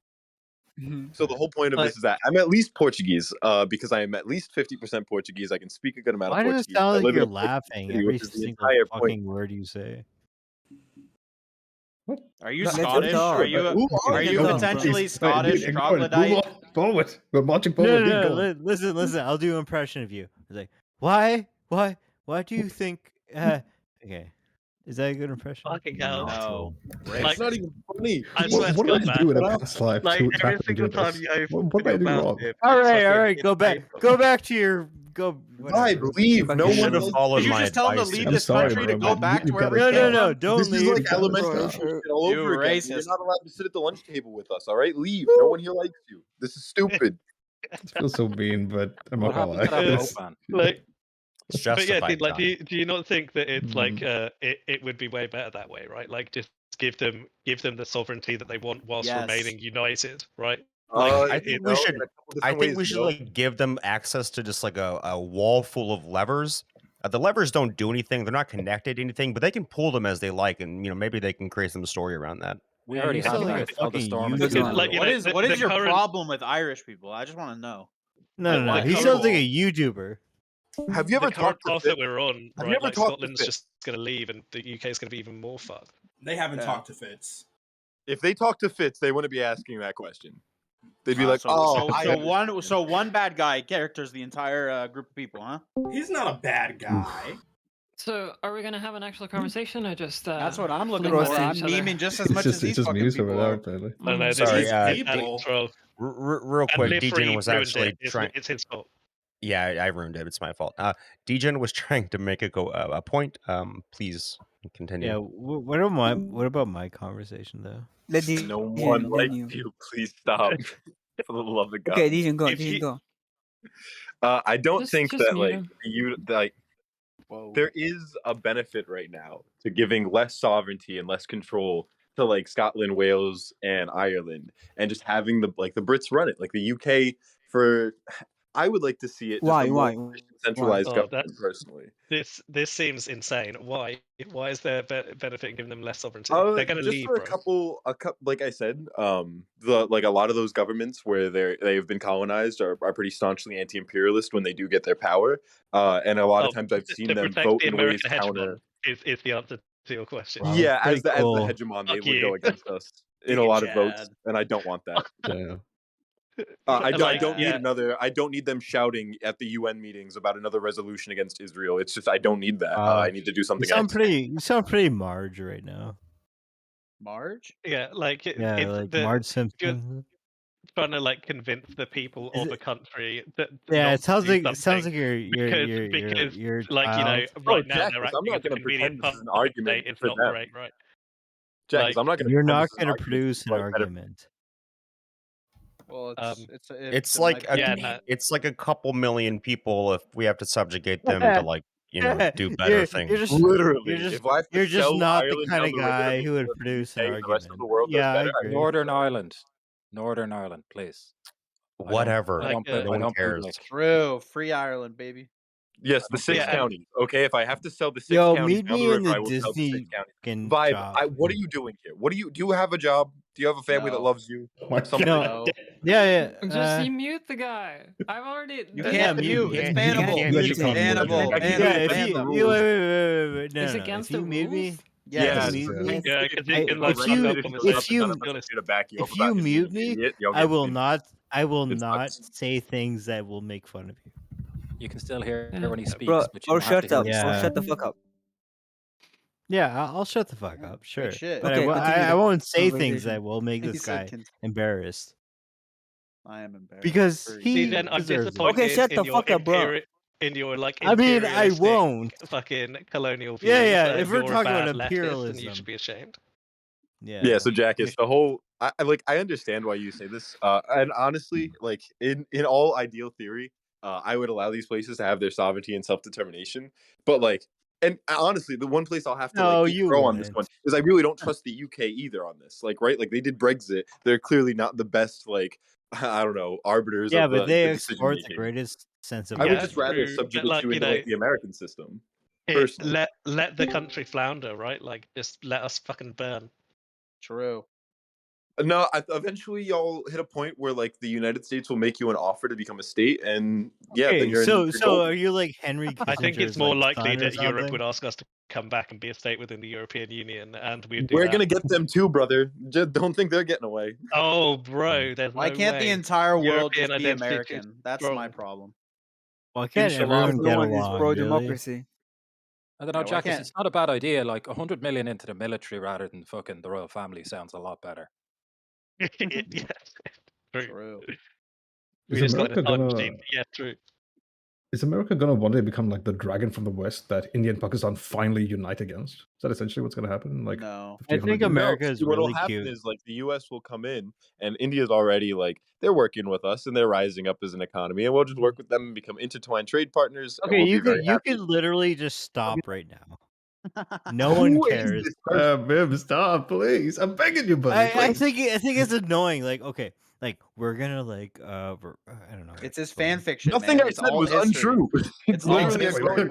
So the whole point of But- this is that I'm at least Portuguese, because I am at least 50% Portuguese. I can speak a good amount Why of does Portuguese. it sound I like live in you're a Portuguese laughing city, every which is the single entire point. fucking word you say? Are you No, Scottish? talk. Are you Move on. are you Move on, potentially please. Scottish Dude, troglodyte? Move on. Forward. We're marching No, forward. no, Keep no. going. Listen. I'll do an impression of you. It's like, why do you think? Okay, is that a good impression? Fucking hell. No. Like, It's not even funny. I swear What to did God, I do in man. a past life Like, to every happen to single do time this? you open What did I your do mouth, wrong? it's All fucking right, go back painful. to your go. Vibe, leave. No You one should have likes followed Did you my just tell him to advice. leave I'm this sorry, country bro, to go but back to you've wherever gotta he came No, from? don't This is leave. like elementary bro. shit all You over again. racist. You're not allowed to sit at the lunch table with us, all right? Leave. No one here likes you. This is stupid. It feels so mean, but I'm What not gonna happened to lie. that It's- Pope man? Like, It's but yeah, justified. like, Johnny. do you not think that it's like Mm. it would be way better that way, right? Like, just give them the sovereignty that they want whilst Yes. remaining united, right? I think we should. in a couple I different think we ways, should no. like give them access to just like a wall full of levers. The levers don't do anything; they're not connected to anything, but they can pull them as they like, and maybe they can create some story around that. We Man, already you had sound that like a with all the fucking storm. YouTuber. Because, like, you What know, is what is your current- problem with Irish people? I just want to know. No, no, Like, he the sounds like current- a YouTuber. Have you ever the current talked to path Fitz? that we're on, Have right? you ever Like, talked to Scotland's Fitz? just going to leave, and the UK is going to be even more fucked. They haven't Yeah. talked to Fitz. If they talk to Fitz, they wouldn't be asking that question. They'd be like, so, "Oh, so one bad guy characters the entire group of people, huh? He's not a bad guy. So, are we gonna have an actual conversation or just? That's what I'm looking fling for. this at I'm each other? memeing just as It's much just as these it's just fucking news over people there, are. apparently. No, no, this Sorry, is real And quick. Liv Degen was ruined actually it. trying. It's his fault. Yeah, I ruined it. It's my fault. Degen was trying to make a point. Please continue. Yeah. What about my conversation though? no one likes you. Please stop. For the love of God. Okay, Dijon, go. If Dijon, you- go. I don't Just- think just that mute like him. there is a benefit right now to giving less sovereignty and less control to like Scotland, Wales, and Ireland, and just having the Brits run it, like the UK. I would like to see it. Just Why? a more Why? efficient, centralized Oh, government, that's- personally. This seems insane. Why? Why is there benefit in giving them less sovereignty? They're going to Just leave, for bro. a couple, like I said, a lot of those governments where they've been colonized are pretty staunchly anti-imperialist when they do get their power, and a lot of times I've seen to them protect vote the in ways American counter. hegemon is the answer to your question. Wow, Yeah, that's as the pretty cool. hegemon, they Fuck would you. go against us in a Fucking lot of votes, Chad. and I don't want that. Yeah. I Like, don't need yeah. another. I don't need them shouting at the UN meetings about another resolution against Israel. It's just I don't need that. I need to do You something sound else. You sound pretty Marge right now. Marge? Yeah, like Yeah, it's like the, Marge you're Simpson. trying to like convince the people Is of it- a country that Yeah, not it sounds to do like something you're because like, you know, Oh, right now Jack, they're I'm acting not as a going to convenient pretend this is an puppet argument state. It's for not them. great, right? Jack, Like, I'm not going to. You're not going to produce an argument. Well, It's like it's like a couple million people if we have to subjugate them to like do better things. Literally, You're just, if I have to you're just sell not the Ireland kind down of the river to guy make who would sure the produce an UK and the rest of argument. the world does Yeah, I better, I agree. Northern Ireland, please. Whatever. I don't, no I one don't cares. bootlick. True. Free Ireland, baby. Yes, the six Yeah. counties. Okay, if I have to sell the six Yo, counties meet down me the in river, the I will sell the Disney six counties. fucking Vibe, job. what are you doing here? Do you have a job? Do you have a family that No. loves you? What? Something? No. Yeah. Just mute the guy. I've already. You can't mute. It's bannable. You got your con- Bannable. Jack. Yeah, Bannable. if Ban you, them. wait. No, It's no. against If you the mute me, rules? Yes. if you mute me, Yeah, because you I- can like if fuck you- up on the if side. you- Let's be honest. To back you if up about you this mute being an me, idiot, you'll I get will muted. not. I will It not sucks. say things that will make fun of you. You can still hear when he speaks, Bro, but you don't have shut to hear up. him Yeah. Bro, speak. shut the fuck up. Yeah, I'll shut the fuck up. Sure, shit. but Okay, continue I the won't say things conversation. that will make He this said guy con- embarrassed I am embarrassed. because For he See, then I'm deserves it. disappointed Okay, shut in the your fuck up, bro. in your like I mean, I imperialistic won't. fucking colonial views. Yeah. that If we're you're a talking about bad leftist, then you imperialism, should be ashamed. Yeah, so Jack, it's the whole. I understand why you say this, and honestly, like in all ideal theory, I would allow these places to have their sovereignty and self determination. But like, and honestly, the one place I'll have to No, like you grow on this wouldn't. one is I really don't trust the UK either on this. Like, right? Like they did Brexit, they're clearly not the best. Like, I don't know, arbiters. Yeah, of but they the export the decision-making. greatest sense of. I would Yeah, just rather true, subjugate but, like, you you into know, like the American system. It- Personally. let the country flounder, right? Like, just let us fucking burn. True. No, eventually y'all hit a point where like the United States will make you an offer to become a state, and yeah, then Okay, you're so you're so golden. are you like Henry Kissinger's I think it's more like, likely son or that Europe something? would ask us to come back and be a state within the European Union, and we'd do We're that. gonna get them too, brother. Just don't think they're getting away. Oh, bro, there's Why no can't the way. entire world European just be identity too American? That's strong. my problem. Why can't Inshallah, everyone get everyone is along? pro Really? democracy. I don't know, Yeah, why Jack. can't- It's not a bad idea. Like 100 million into the military rather than fucking the royal family sounds a lot better. Yes, true. True. We Is just got America a time gonna? machine. Yeah, true. Is America going to one day become like the dragon from the West that India and Pakistan finally unite against? Is that essentially what's going to happen? Like, no, 50, I think 100 years? America is What'll really happen cute. is like the U.S. will come in, and India's already like they're working with us and they're rising up as an economy, and we'll just work with them and become intertwined trade partners. And Okay, we'll you be very could happy. literally just stop right now. No one Who is cares. this person? Bim, stop, please. I'm begging you, buddy. I please. think it's annoying. Like, okay, like we're gonna like I don't know. It's his fan fiction. Nothing man. I it's said all was history. untrue. It's No, literally a exactly. story.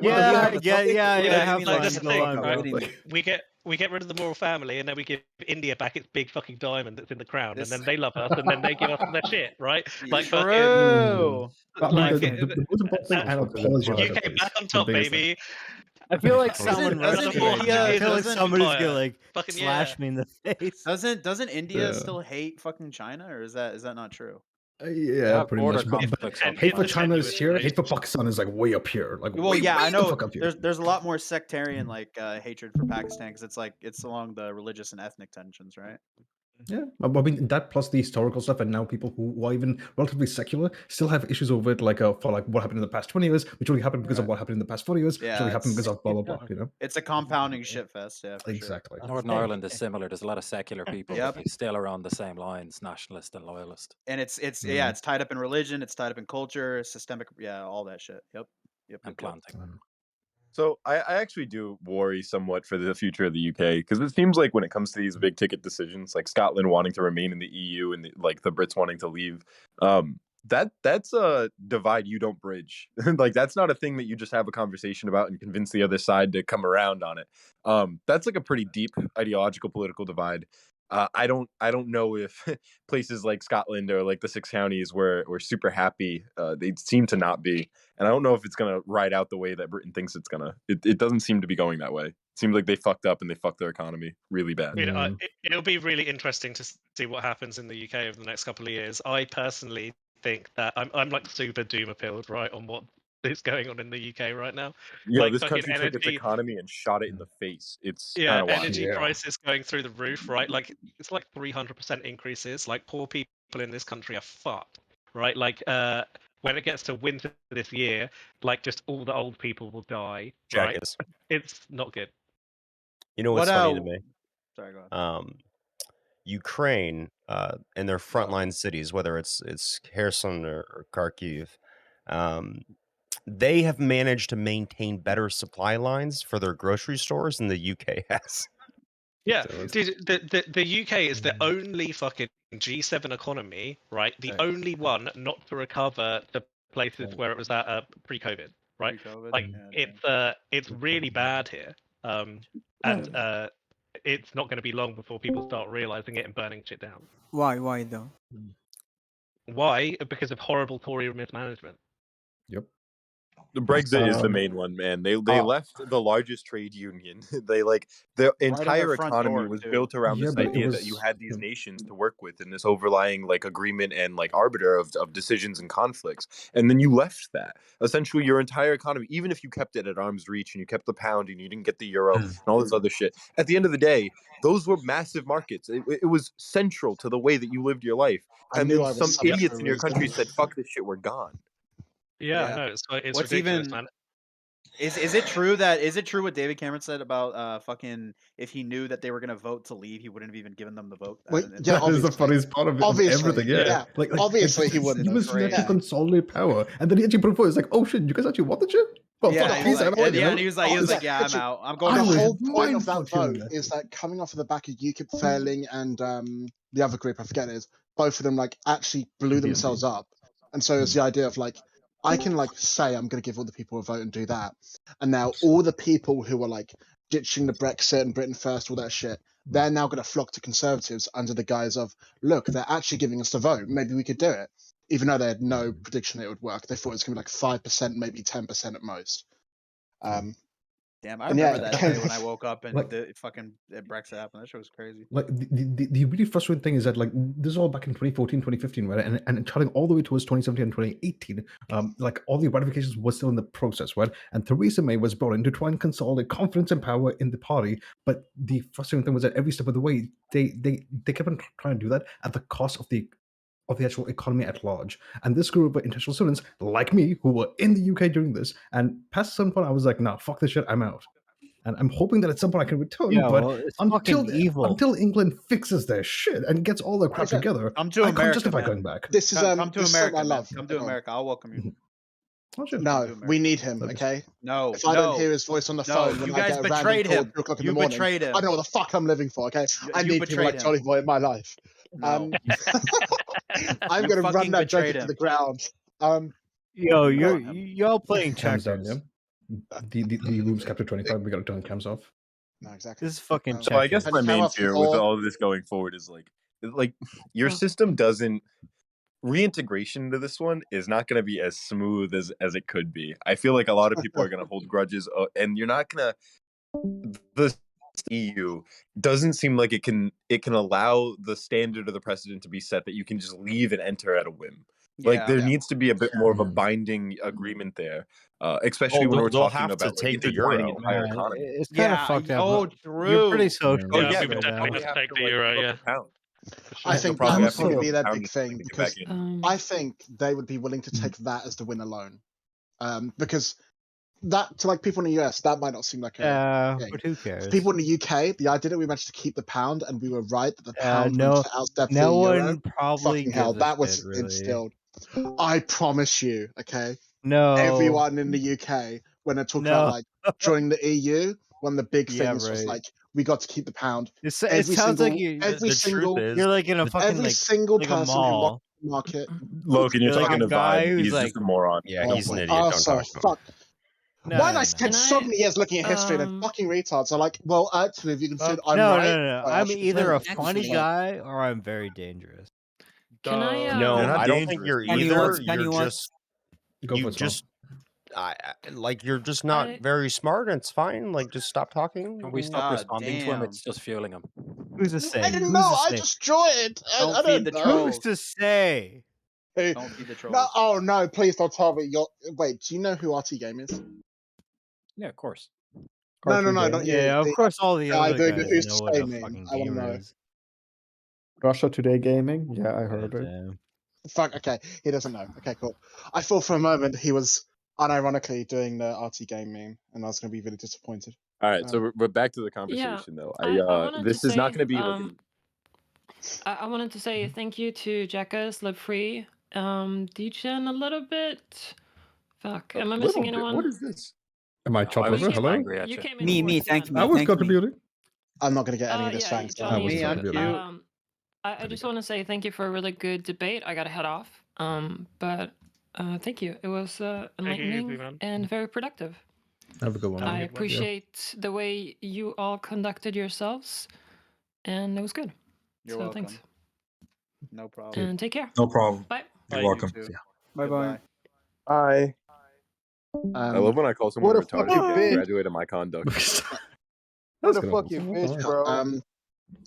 Yeah. Have Like, fun. that's the Go thing, on, right? bro. We get rid of the royal family, and then we give India back its big fucking diamond that's in the crown, and then they love us, and then they give us their shit, right? Like True. But I mean, like the most important thing, I apologize. UK back on top, baby. I feel like Doesn't- someone doesn't roasted me right India- now. I feel like doesn't somebody's Empire. gonna like Fucking slash me in the face. Doesn't India Yeah. still hate fucking China, or is that not true? Yeah, pretty border much. But conflicts and hate for it's China is here. genuinely- Hate for Pakistan is like way up here. Like, Well, way, yeah, way I the know. fuck up here. There's a lot more sectarian like hatred for Pakistan because it's like it's along the religious and ethnic tensions, right? Yeah, I mean that plus the historical stuff, and now people who are even relatively secular still have issues over it, like for like what happened in the past 20 years, which only happened because of what happened in the past 40 years, which Yeah, only happened it's- because of blah blah blah. You know, It's a compounding shit fest. Yeah, for exactly. Northern Ireland is similar. There's a lot of secular people, Yep. but still around the same lines, nationalist and loyalist. And it's it's tied up in religion. It's tied up in culture, systemic. Yeah, all that shit. Yep. And planting. So I actually do worry somewhat for the future of the UK because it seems like when it comes to these big ticket decisions, like Scotland wanting to remain in the EU and like the Brits wanting to leave, that's a divide you don't bridge. Like that's not a thing that you just have a conversation about and convince the other side to come around on it. That's like a pretty deep ideological political divide. I don't know if places like Scotland or like the Six Counties were super happy. They seem to not be, and I don't know if it's gonna ride out the way that Britain thinks it's gonna. It doesn't seem to be going that way. It seems like they fucked up and they fucked their economy really bad. You know, it'll be really interesting to see what happens in the UK over the next couple of years. I personally think that I'm like super doom appealed, right, on what is going on in the UK right now. Yeah, like this fucking country took its energy- economy and shot it in the face. It's Yeah, kind of energy prices going through the roof, right? Like it's like 300% increases. Like poor people in this country are fucked, right? Like when it gets to winter this year, like just all the old people will die. Right? Jackets. It's not good. You know what's funny to me? Sorry, go ahead. Ukraine, in their frontline cities, whether it's Kherson or Kharkiv, they have managed to maintain better supply lines for their grocery stores than the UK has. Yeah, dude, the UK is the only fucking G7 economy, right? The only one not to recover the places where it was at pre-COVID, right? Pre-COVID, Like it's really bad here, and it's not going to be long before people start realizing it and burning shit down. Why though? Why? Because of horrible Tory mismanagement. Yep. The Brexit is the main one, man. They left the largest trade union. They like the entire front economy door, was too. built around Yeah, this but it idea that was- you had these nations to work with and this overlying like agreement and like arbiter of decisions and conflicts. And then you left that. Essentially your entire economy, even if you kept it at arm's reach and you kept the pound and you didn't get the euro and all this other shit, at the end of the day, those were massive markets. It was central to the way that you lived your life. I And knew then I was some subject idiots for a in your reason. country said, fuck this shit, we're gone. Yeah, no, it's What's ridiculous, even- man. Is it true what David Cameron said about fucking if he knew that they were gonna vote to leave, he wouldn't have even given them the vote? Wait, And- yeah, That is the obviously. funniest part of, Obviously, everything. Yeah, yeah. Obviously he wouldn't He have. was there to Yeah. consolidate power, and then he actually put it forward. It's like, oh shit, you guys actually want the shit? Well, Yeah, fuck, he peace was out. like, I want and you, yeah, know? and he was like, yeah, I'm out. I'm going. The I was whole point of that mind-fucking vote is that coming off of the back of UKIP failing and the other group, I forget it is, both of them like actually blew themselves up. And so it's the idea of like, I can like say I'm going to give all the people a vote and do that. And now all the people who were like ditching the Brexit and Britain First, all that shit, they're now going to flock to Conservatives under the guise of, look, they're actually giving us the vote. Maybe we could do it. Even though they had no prediction it would work. They thought it was going to be like 5%, maybe 10% at most. Damn, I And yeah, remember that day when I woke up and like- the fucking Brexit happened. That shit was crazy. Like the really frustrating thing is that like this is all back in 2014, 2015, right? And charting all the way towards 2017 and 2018, like all the ratifications were still in the process, right? And Theresa May was brought in to try and consolidate confidence and power in the party. But the frustrating thing was that every step of the way, they kept on trying to do that at the cost of the of the actual economy at large. And this group of international students, like me, who were in the UK during this, and past some point I was like, nah, fuck this shit, I'm out. And I'm hoping that at some point I can return, Yeah, but well, it's fucking evil. until England fixes their shit and gets all their crap together, Come to I America, can't justify man. going back. This is Come to this is America, something I man. love. Come to America. I'll welcome you. No, we need him. Okay. No, If I don't hear his voice on the phone, when you I guys get a random betrayed call him. at 2 o'clock in You the morning, betrayed him. I don't know what the fuck I'm living for. Okay, I you need people betrayed like him. Johnny Boy in my life. I'm You gonna fucking run that joke betrayed into him. the ground. Yo, y'all playing Cams checkers. down, yeah. The room's kept at 25. We got to turn the cams off. No, exactly. This is fucking So I guess checkers. my And come main off fear before- with all of this going forward is like your system doesn't reintegration to this one is not going to be as smooth as it could be. I feel like a lot of people are going to hold grudges, and you're not going to. The EU doesn't seem like it can allow the standard or the precedent to be set that you can just leave and enter at a whim. Like there needs to be a bit more of a binding agreement there, especially when we're they'll talking have to about take the intertwining euro. entire Man, economy. it's kind of fucked up. Oh, but You're pretty true. social. Yeah, we right would now. definitely just take the euro. Yeah. I You'll think probably that have to would give be up their pound big to thing get back because in. I think they would be willing to take that as the win alone. Because that to like people in the US, that might not seem like a thing. But who cares? People in the UK, the idea that we managed to keep the pound and we were right that the pound no, managed to outstep the no euro, one probably fucking hell, gives a that was shit, really. instilled. I promise you, okay? No. Everyone in the UK, when they're talking about like joining the EU, one of the big Yeah, things was right. like, we got to keep the pound. It Every sounds like single- every the single- truth is, you're like in a fucking Every like, single like a person who mall. walks the market. Logan, you're You're like talking a to guy Vibe. who's He's like- just a moron. Yeah, Oh he's an my idiot. Don't talk to him. fuck. No, Why did no, I no. spend Can so I, many years looking at history and then fucking retards are like, well, actually, if you consider I'm no, right. no, no. I I'm should either a say- funny guy or I'm very dangerous. Can I? No, You're not I don't think dangerous. you're Penny either. wants- You're Penny wants- just Go for you it, Tom. just like you're just not I- very smart. And it's fine. Like just stop talking. Can we stop God responding to him? damn. It's just fueling him. Who's to say? I didn't Who's know. to I say? just joined. Don't I feed don't the know. trolls. Who's to say? Hey, Don't feed the trolls. No, oh no! Please don't tell me. Wait, do you know who RT Game is? Yeah, of course. No, no, no, Game. not you. Yeah, of The course all the guy other doing the guys Who's know to what Say a meme. fucking I want to gamer know. is. Russia Today Gaming. Yeah, I heard it. Damn. Fuck. Okay, he doesn't know. Okay, cool. I thought for a moment he was unironically doing the RT Game meme, and I was going to be really disappointed. All right, so we're back to the conversation though. I wanted This to is not say, going to be like I wanted to say thank you to Jackass, Live Free, Dechen a little bit. Fuck, am I missing anyone? What is this? Am I I chopped was over? just Hello? angry at You you. came in Me, towards the thank end. me. I was thank me. contributing. I'm not going to get any of this yeah, thanks. Johnny, I was Me, I'm contributing. cute. I just want to say thank you for a really good debate. I gotta head off. But thank you. It was enlightening man. and very productive. Have a good one. I Yeah. appreciate the way you all conducted yourselves, and it was good. You're so welcome. thanks, No problem. and take care. No problem. Bye. You're You welcome. too. Bye bye. Hi. I love when I call someone what a retarded fucking and bitch. graduate my conduct. What a gonna fucking hold bitch, on. bro.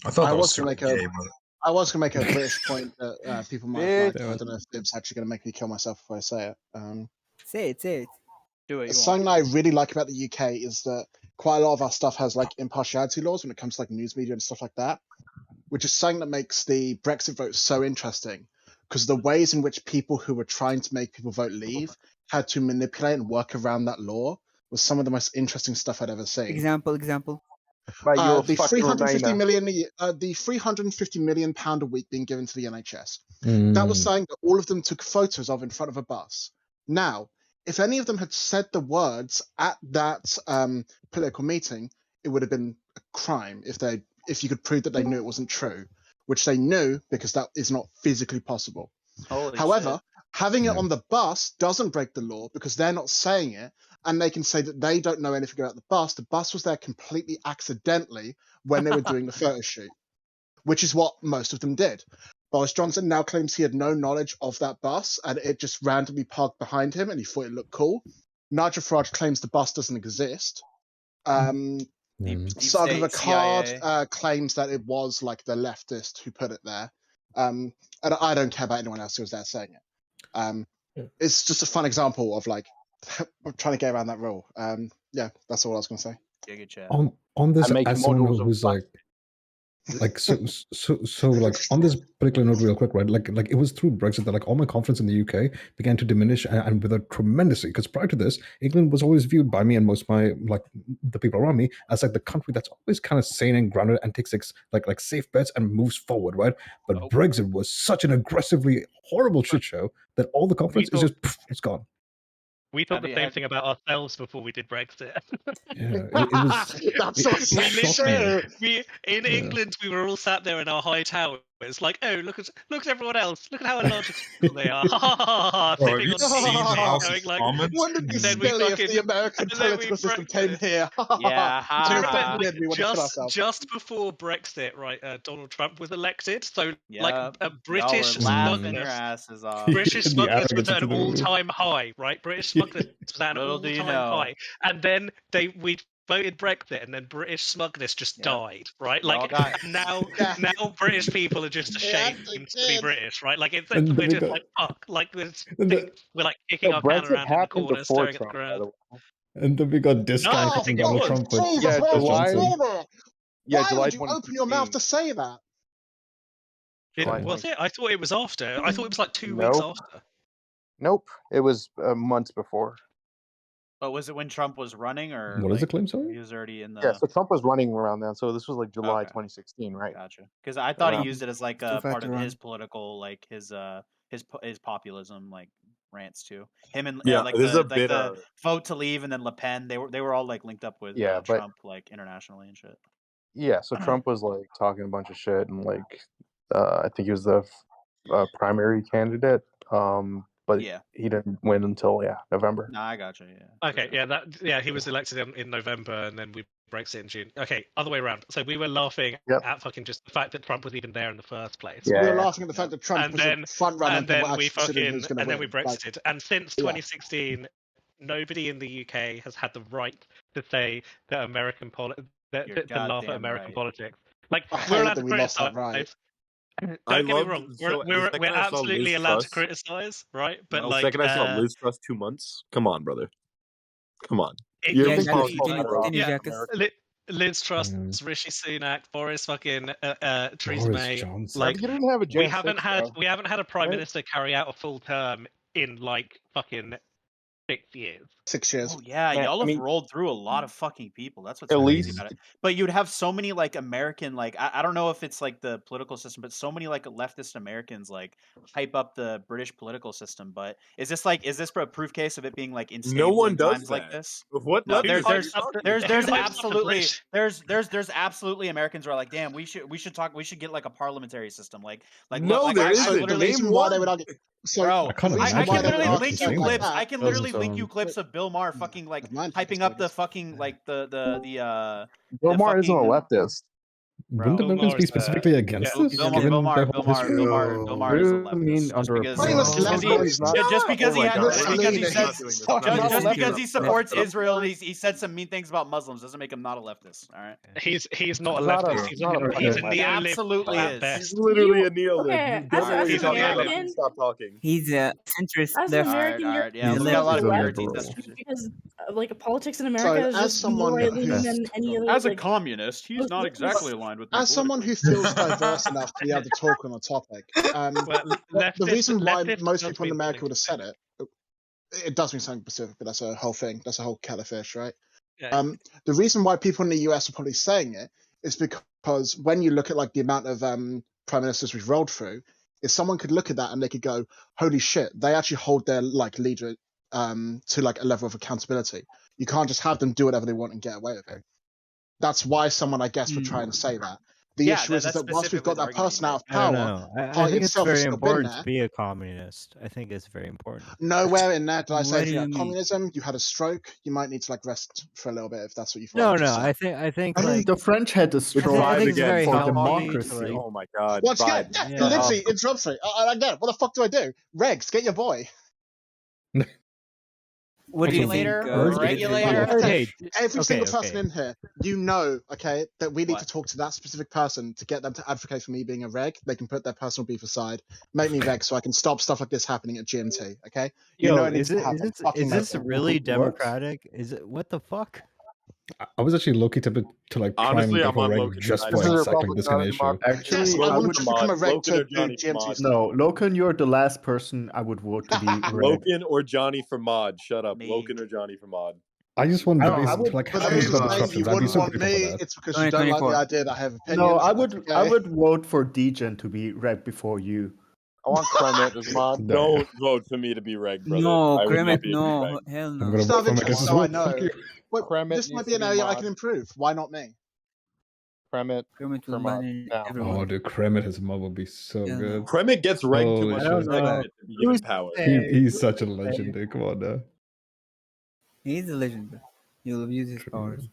I thought I that was was gonna super make a- gay, but I was going to make a British point that people might like. Bitch. I don't know if it's actually going to make me kill myself if I say it. Say it, say it. Do it. You Something that I really like about the UK is that quite a lot of our stuff has like impartiality laws when it comes to like news media and stuff like that, which is something that makes the Brexit vote so interesting because the ways in which people who were trying to make people vote leave had to manipulate and work around that law was some of the most interesting stuff I'd ever seen. Example. The 350 million, the 350 million pound a week being given to the NHS. That was something that all of them took photos of in front of a bus. Now, if any of them had said the words at that political meeting, it would have been a crime if you could prove that they knew it wasn't true, which they knew because that is not physically possible. Holy However, shit. having it on the bus doesn't break the law because they're not saying it, and they can say that they don't know anything about the bus. The bus was there completely accidentally when they were doing the photo shoot, which is what most of them did. Boris Johnson now claims he had no knowledge of that bus and it just randomly parked behind him and he thought it looked cool. Nigel Farage claims the bus doesn't exist. Deep Saga state, Vakard CIA. claims that it was like the leftist who put it there. And I don't care about anyone else who was there saying it. It's just a fun example of like trying to get around that rule. Yeah, that's all I was going to say. Giga chat. On this, And make as someone models of who's like, like so like on this particular note real quick, right, like it was through Brexit that like all my confidence in the UK began to diminish and with a tremendously, because prior to this England was always viewed by me and most of my like the people around me as like the country that's always kind of sane and grounded and takes like safe bets and moves forward, right? But Brexit was such an aggressively horrible shit show that all the confidence is just it's gone. We thought the same thing about ourselves before we did Brexit. Yeah, it was. That's so true. In England, we were all sat there in our high towers, like, oh, look at everyone else. Look at how illogical they are. Ha ha ha ha! Sipping on tea, going like, wouldn't it be silly if the American political system came here? Just before Brexit, right? Donald Trump was elected, so Yeah. like a British laughing your smugness. asses off. British The smugness was arrogance at of an the- all-time high, right? British smugness was at an Little do you all-time know. high, and then we voted Brexit, and then British smugness just died, right? We all Like got- now British people are just ashamed to be British, right? Like it's And we're we just got- like fuck, like we're the- like kicking our can Brexit around in the happened corner, before staring at the Trump, by ground. the way. And then we got this No, guy I calling think it Donald was. Trump with Jesus, Yeah, why would you July- say that? Yeah, Why July would you open your mouth 2016. to say that? Was it? I thought it was after. I thought it was like 2 weeks Nope. after. Nope, it was months before. But was it when Trump was running, or What is the like, claim, sorry? he was already in the? Yeah, so Trump was running around then, so this was like July Okay. 2016, right? Gotcha. Because I thought he Around- used it as like Still a part factor of on. his political, like his populism, like rants too. Him and Yeah, like there's the a bit of vote to leave, and then Le Pen. They were all like linked up with Yeah, but- Trump, like internationally and shit. Yeah, so Trump was like talking a bunch of shit and like I think he was the primary candidate, but Yeah. he didn't win until November. No, I gotcha. Yeah. Okay, yeah, he was elected in November, and then we Brexit in June. Okay, other way around. So we were laughing Yep. at fucking just the fact that Trump was even there in the first place. Yeah. We were laughing at the fact that Trump And was then- a front runner. and then we then we Like, Brexited. And since Yeah. 2016, nobody in the UK has had the right to say that American You're to laugh at goddamn American right. politics. Like I we're hate allowed that to we lost that criticize. right. Don't get me loved- wrong. so We're the second I saw absolutely Liz allowed to Truss- criticize, right? But the like, second I saw Liz Truss 2 months, come on, brother, come on. it You can think be- Paul's continue, Paul continue, yeah. Jackus. Liz Truss, Mm. Rishi Sunak, Boris fucking Theresa Boris May. Johnson. Like You didn't have a we Jan haven't 6, had bro. a prime Right? minister carry out a full term in like fucking 6 years. 6 years. Oh yeah, Man, y'all I have mean- rolled through a lot of fucking people. That's what's At crazy least- about it. But you'd have so many like American, like I don't know if it's like the political system, but so many like leftist Americans like hype up the British political system. But is this a proof case of it being like unstable one in does times like that. this? What? No, leftist there's are you there's talking there's about? there's Who hypes up the absolutely British? there's absolutely Americans who are like, damn, we should get like a parliamentary system, like No, like, there I isn't. So the literally reason Name why they one. would argue. So Bro, I can't the reason I imagine why can they would that. literally argue link you something like clips. that I can Doesn't literally link you sound- clips of Bill Maher fucking like Mine hyping up the tastes fucking like the Bill the Maher isn't a fucking- leftist. Wouldn't Bill Americans be Maher's, specifically against yeah, this? Bill given Maher their Bill whole Maher history? Bill Maher Bill Maher is a I mean, leftist. Just under because What he was because he- left- he's not. just because Oh he my had, God. just because he Mussolini. said He's not doing this. Fuck, just, not a just because he leftist. supports Israel, he said some mean things about Muslims doesn't make him not a leftist. All right. He's not a Not a- leftist. He's not a he's a leftist. He neolib absolutely at is. best. He's literally You- a neolib. okay, You as don't know what an you're talking about. American- Stop talking. He's a centrist As an left. American, All you're right, yeah, He's we got a lot of a weird liberal. teams. because like politics in America is as just someone more who- alien than any other. As a like, communist, he's not exactly aligned with me As someone who politically. feels diverse enough to be able to talk on a topic, Well, the reason why leftist most does people in mean America something would have said it, it does mean something specific, but that's a whole thing. That's a whole kettle of fish, right? Yeah. The reason why people in the US are probably saying it is because when you look at like the amount of prime ministers we've rolled through, if someone could look at that and they could go, "Holy shit!" They actually hold their like leader to like a level of accountability. You can't just have them do whatever they want and get away with it. That's why someone, I guess, would try and say that. The Yeah, issue is that's that once we've got that specifically the person out of I don't power, know. I party think it's itself has very sort of been important there. to be a communist. I think it's very important. Nowhere in there did I say What if do you you had mean? communism, you had a stroke, you might need to like rest for a little bit if that's what you No, want. no. I think I mean, like the French had a I stroke think it's very for healthy to, democracy. like- Oh my God. Once again, Biden. yeah, literally interrupts me. I get it. What the fuck do I do? Regs, get your boy. What do you think? Regulator, regulator. Okay, Hey, every single okay, person okay. in here, you know, okay, that we need What? to talk to that specific person to get them to advocate for me being a reg. They can put their personal beef aside, make me reg, so I can stop stuff like this happening at GMT. Okay, you know Yo, it needs is to it happen. is Fucking this make it. really What? democratic? Is it what the fuck? I was actually lucky to like try Honestly, and I'm go on for reg Loken. just I for know. exactly this kind of issue. Actually, Yes, I Loken want or to just become a Mod. reg Loken to or do Johnny for GMT Mod. stuff. No, Loken, you're the last person I would vote to be reg. Loken or Johnny for Mod. Shut up. Me. Loken or Johnny for Mod. I just want to I basically would, like for have the these reason little why you disruptions. I'd be wouldn't so want grateful me, for that. it's because you don't like the 2024. idea that I have opinions. No, I and would that's I okay. would vote for Degen to be reg before you. I want Kremet as Mod. No, Don't vote for me to be reg, brother. No, I would not Kremet, be no, reg. hell I'm no. gonna Just out vote of for my interest, guess as so I well. know. Fuck you. Well, Kremet this might needs be to an be area I Mod. can improve. Why not me? Kremet Kremet for will Mod ban now. everyone. Oh, dude, Kremet as a mob would be so Hell good. no. Kremet gets regged too Holy much I don't shit. know. to be given power. He's such a Who's legend, dude. Come on now. He's a legend, but he'll abuse his powers.